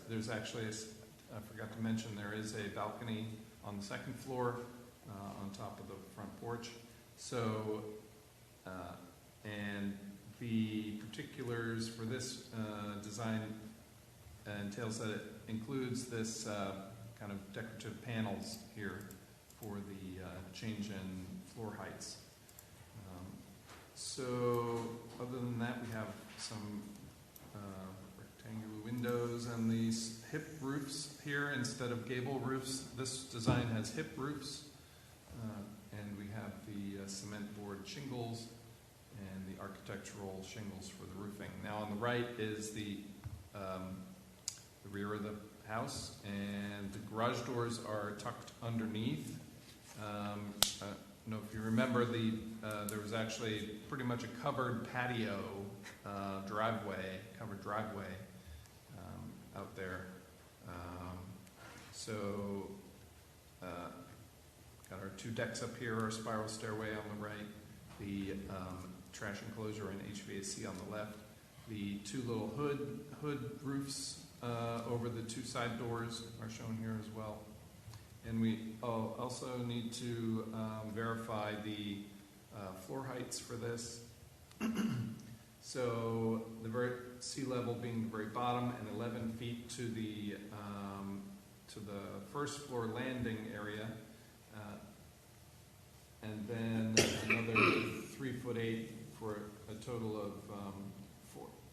there's actually, I forgot to mention, there is a balcony on the second floor on top of the front porch. So, and the particulars for this design entails that it includes this kind of decorative panels here for the change in floor heights. So other than that, we have some rectangular windows and these hip roofs here instead of gable roofs. This design has hip roofs, and we have the cement board shingles and the architectural shingles for the roofing. Now on the right is the rear of the house, and the garage doors are tucked underneath. I don't know if you remember, there was actually pretty much a covered patio covered driveway out there. So got our two decks up here, our spiral stairway on the right, the trash enclosure and HVAC on the left, the two little hood roofs over the two side doors are shown here as well. And we also need to verify the floor heights for this. So the very sea level being the very bottom and 11 feet to the first floor landing area, and then another 3'8" for a total of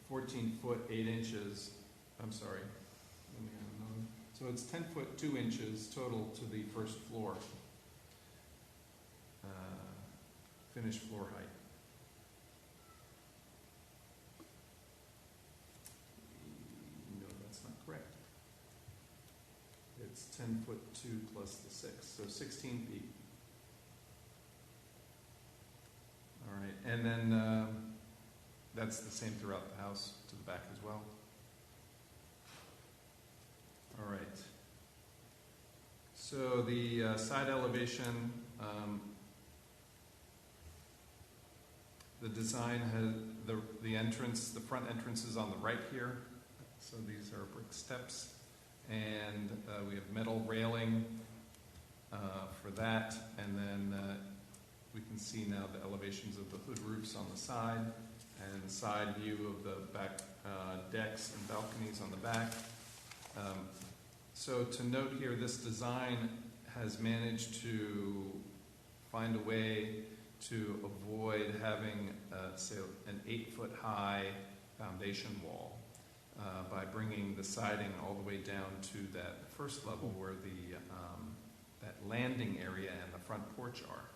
14 foot 8 inches. I'm sorry. Let me have another. So it's 10 foot 2 inches total to the first floor finished floor height. No, that's not correct. It's 10 foot 2 plus the 6, so 16 feet. All right, and then that's the same throughout the house to the back as well. All right. So the side elevation, the design has the entrance, the front entrance is on the right here. So these are brick steps, and we have metal railing for that, and then we can see now the elevations of the hood roofs on the side, and the side view of the back decks and balconies on the back. So to note here, this design has managed to find a way to avoid having, say, an 8-foot high foundation wall by bringing the siding all the way down to that first level where the that landing area and the front porch are,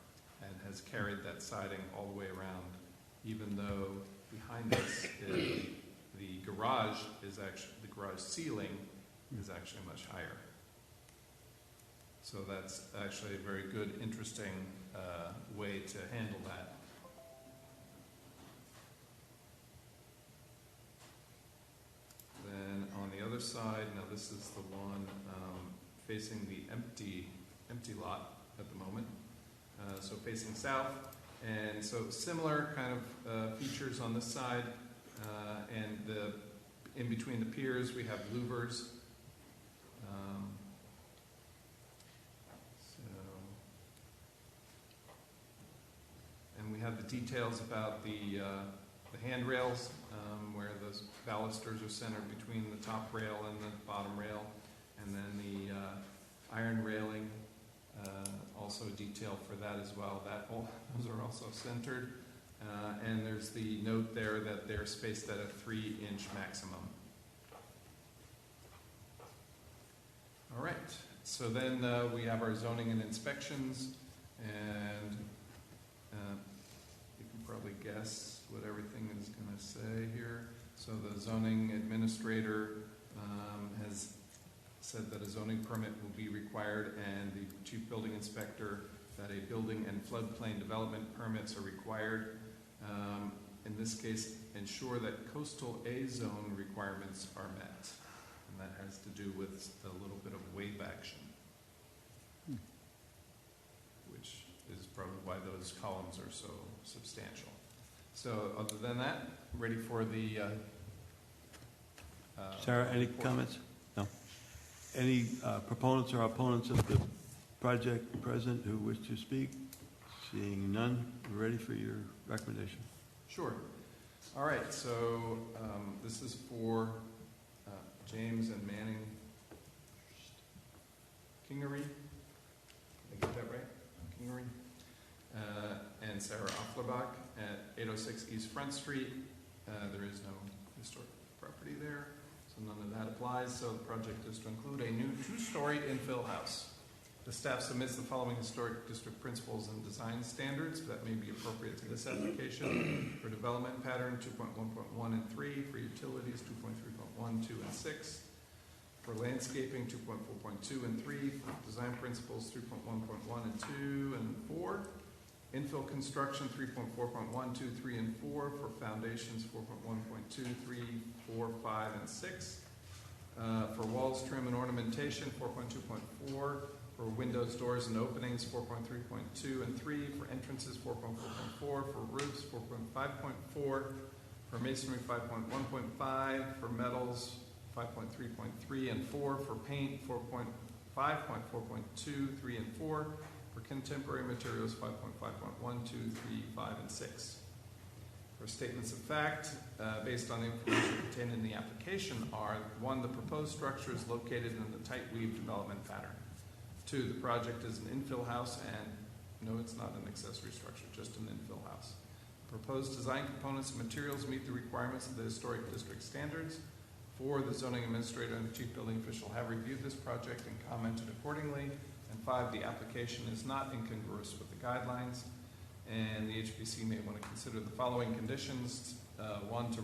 and has carried that siding all the way around, even though behind us the garage is actually, the garage ceiling is actually much higher. So that's actually a very good, interesting way to handle that. Then on the other side, now this is the one facing the empty lot at the moment. So facing south, and so similar kind of features on this side, and in between the piers we have louvers. And we have the details about the handrails, where those balusters are centered between the top rail and the bottom rail, and then the iron railing, also a detail for that as well. Those are also centered, and there's the note there that they're spaced at a 3-inch maximum. All right, so then we have our zoning and inspections, and you can probably guess what everything is going to say here. So the zoning administrator has said that a zoning permit will be required, and the chief building inspector that a building and floodplain development permits are required. In this case, ensure that coastal A zone requirements are met. And that has to do with a little bit of wave action, which is probably why those columns are so substantial. So other than that, ready for the Sarah, any report. comments? No. Any proponents or opponents of the project present who wish to speak? Seeing none, we're ready for your recommendation. Sure. All right, so this is for James and Manning Kingery. Did I get that right? Kingery. And Sarah Offlerbach at 806 East Front Street. There is no historic property there, so none of that applies. So the project is to include a new 2-story infill house. The staff submits the following historic district principles and design standards that may be appropriate to this application. For development pattern 2.1.1 and 3, for utilities 2.3.1, 2, and 6. For landscaping 2.4.2 and 3, for design principles 3.1.1 and 2 and 4. Infill construction 3.4.1, 2, 3, and 4. For foundations 4.1.2, 3, 4, 5, and 6. For walls, trim, and ornamentation 4.2.4. For windows, doors, and openings 4.3.2 and 3. For entrances 4.4.4. For roofs 4.5.4. For masonry 5.1.5. For metals 5.3.3 and 4. For paint 4.5.4.2, 3, and 4. For contemporary materials, 5.5.1, 2, 3, 5, and 6. For statements of fact, based on the information contained in the application are, 1, the proposed structure is located in the tight weave development pattern. 2, the project is an infill house and, no, it's not an accessory structure, just an infill house. Proposed design components and materials meet the requirements of the historic district standards. 4, the zoning administrator and the chief building official have reviewed this project and commented accordingly. And 5, the application is not incongruous with the guidelines. And the HPC may want to consider the following conditions. 1, for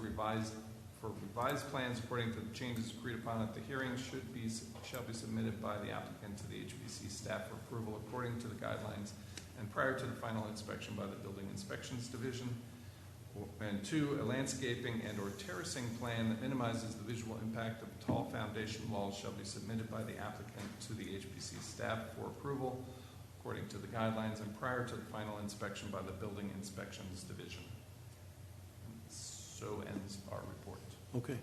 revised plans according to the changes agreed upon at the hearing shall be submitted by the applicant to the HPC staff for approval according to the guidelines and prior to the final inspection by the Building Inspections Division. And 2, a landscaping and or terracing plan that minimizes the visual impact of tall foundation walls shall be submitted by the applicant to the HPC staff for approval according to the guidelines and prior to the final inspection by the Building Inspections Division. So ends our report. Okay.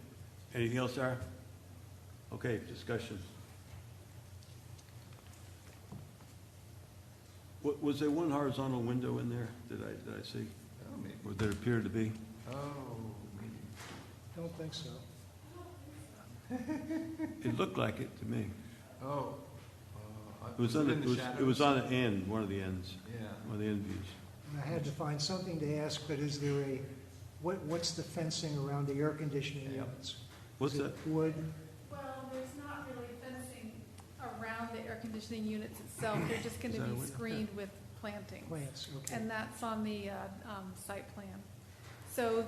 Anything else, Sarah? Okay, discussion. Was there one horizontal window in there? Did I see? Oh, maybe. Or there appeared to be? Oh, maybe. Don't think so. It looked like it to me. Oh. It was on the end, one of the ends, Yeah. one of the end views. I had to find something to ask, but is there what's the fencing around the air conditioning Yeah. units? What's Is that? it wood? Well, there's not really fencing around the air conditioning units itself. They're just going Is to that a be window? screened with plantings. Plants, okay. And that's on the site plan. So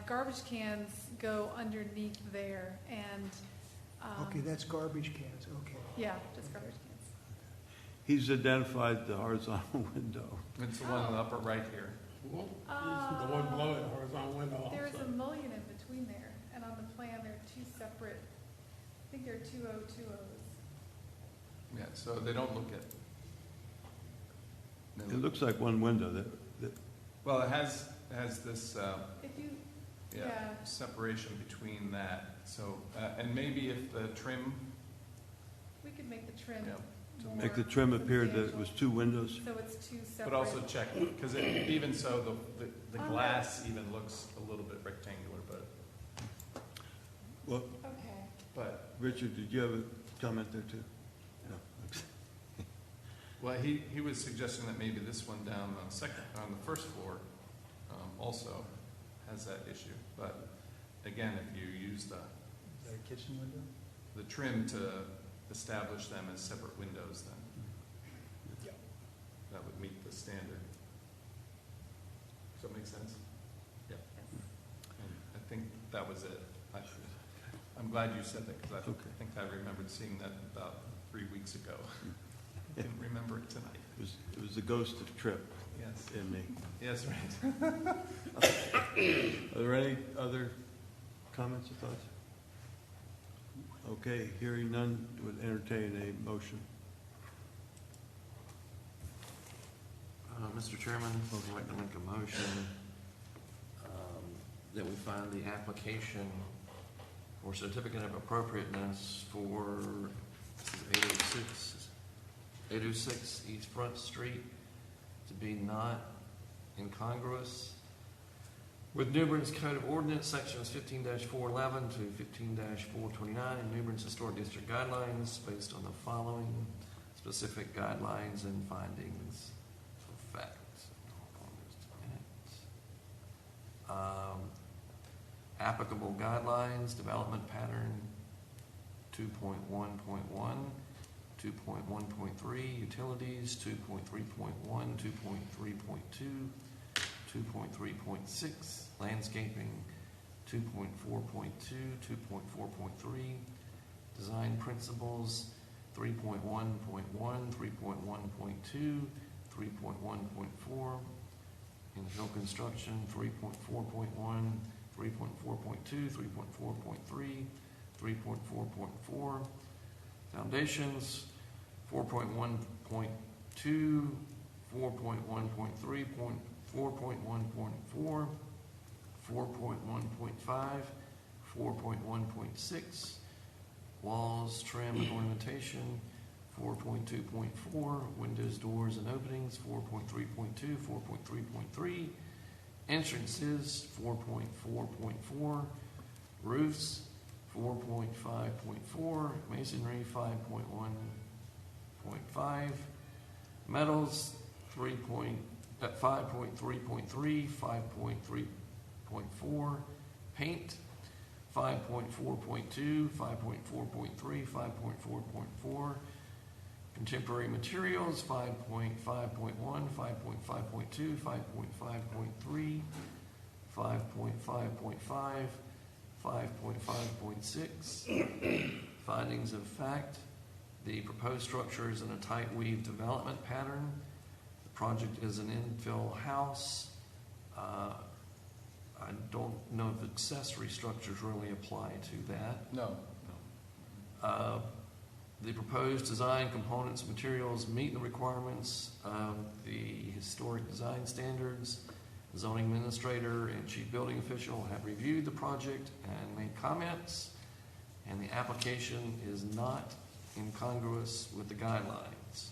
garbage cans go underneath there and, Okay, that's garbage cans, okay. yeah, just garbage cans. He's identified the horizontal window. It's the one in the upper right here. The one below it, horizontal window also. There's a mullion in between there, and on the plan, there are two separate, I think there are 2020s. Yeah, so they don't look at. It looks like one window that Well, it has this, If you, yeah, yeah, separation between that. So, and maybe if the trim, we could make the trim Yeah, to more make the trim appear that it was substantial. two windows. So it's two separate. but also check, because even so, the On glass even looks a little bit rectangular, Well, Okay. but, Richard, did you have a comment there too? No. well, he was suggesting that maybe this one down on the first floor also has that issue. But again, if you use Is that a kitchen window? the trim to establish them as separate windows, then Yeah. that would meet the standard. Does that make sense? Yeah. And I think that was it. I'm glad you said that, because I Okay. think I remembered seeing that about 3 weeks ago. I didn't remember it tonight. It was the ghost of Trip Yes. in me. Yes, right. Are there any other comments or thoughts? Okay, hearing none, would entertain a motion. Mr. Chairman, I'd like to make a motion that we find the application for certificate of appropriateness for 806 East Front Street to be not incongruous with New Bern's Code of Ordinance, sections 15-411 to 15-429, and New Bern's Historic District Guidelines, based on the following specific guidelines and findings of fact. Applicable guidelines, development pattern 2.1.1, 2.1.3, utilities 2.3.1, 2.3.2, 2.3.6, landscaping 2.4.2, 2.4.3, design principles 3.1.1, 3.1.2, 3.1.4, infill construction 3.4.1, 3.4.2, 3.4.3, 3.4.4, foundations 4.1.2, 4.1.3, 4.1.4, 4.1.5, 4.1.6, walls, trim, and ornamentation 4.2.4, windows, doors, and openings, 4.3.2, 4.3.3, entrances, 4.4.4, roofs, 4.5.4, masonry, 5.1.5, metals, 5.3.3, 5.3.4, paint, 5.4.2, 5.4.3, 5.4.4, contemporary materials, 5.5.1, 5.5.2, 5.5.3, 5.5.5, 5.5.6. Findings of fact, the proposed structure is in a tight weave development pattern. The project is an infill house. I don't know if accessory structures really apply to that. No. The proposed design components and materials meet the requirements of the historic design standards. The zoning administrator and chief building official have reviewed the project and made comments, and the application is not incongruous with the guidelines.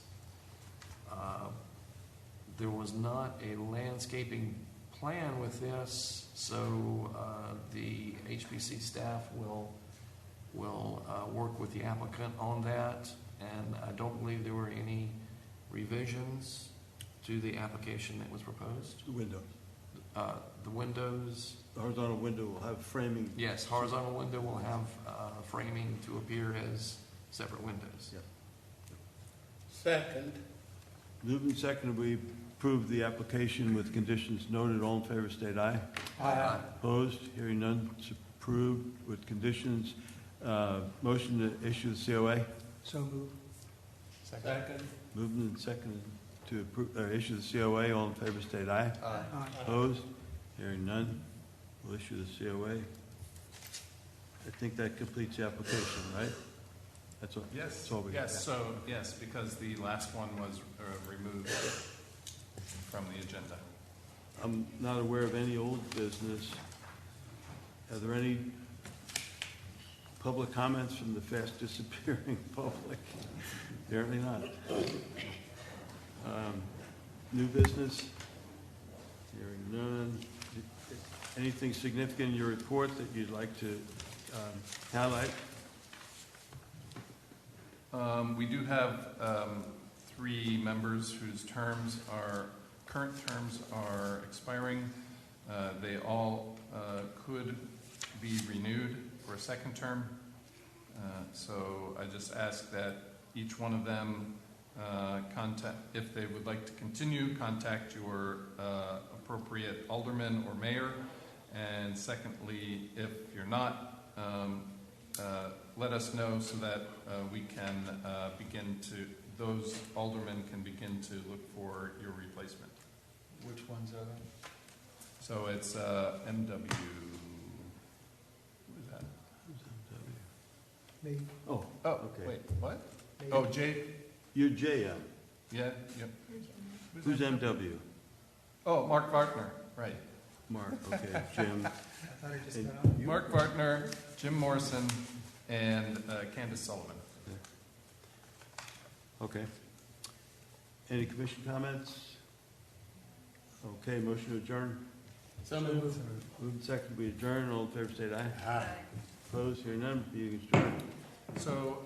There was not a landscaping plan with this, so the HPC staff will work with the applicant on that, and I don't believe there were any revisions to the application that was proposed. The window. The windows, The horizontal window will have framing. yes, horizontal window will have framing to appear as separate windows. Yeah. Second. Moved and seconded, we approve the application with conditions noted. All in favor, state aye. Aye. Opposed? Hearing none, it's approved with conditions. Motion to issue the COA. So moved. Second. Moved and seconded to approve, issue the COA. All in favor, state aye. Aye. Opposed? Hearing none, we'll issue the COA. I think that completes the application, right? That's all? Yes, That's all we got. yes, so, yes, because the last one was removed from the agenda. I'm not aware of any old business. Are there any public comments from the fast disappearing public? Apparently not. New business? Hearing none. Anything significant in your report that you'd like to highlight? We do have 3 members whose current terms are expiring. They all could be renewed for a second term. So I just ask that each one of them if they would like to continue, contact your appropriate alderman or mayor. And secondly, if you're not, let us know so that we can those aldermen can begin to look for your replacement. Which ones are they? So it's MW. Who is that? Me. Oh, Oh, okay. wait, what? Me. Oh, J. you're JM. Yeah, yep. Who's MW? Oh, Mark Vartner, right. Mark, okay, Jim. Mark Vartner, Jim Morrison, and Candace Sullivan. Okay. Any commission comments? Okay, motion to adjourn. So moved. Moving second, we adjourn. All in favor, state aye. Opposed, hearing none, meeting is adjourned. So,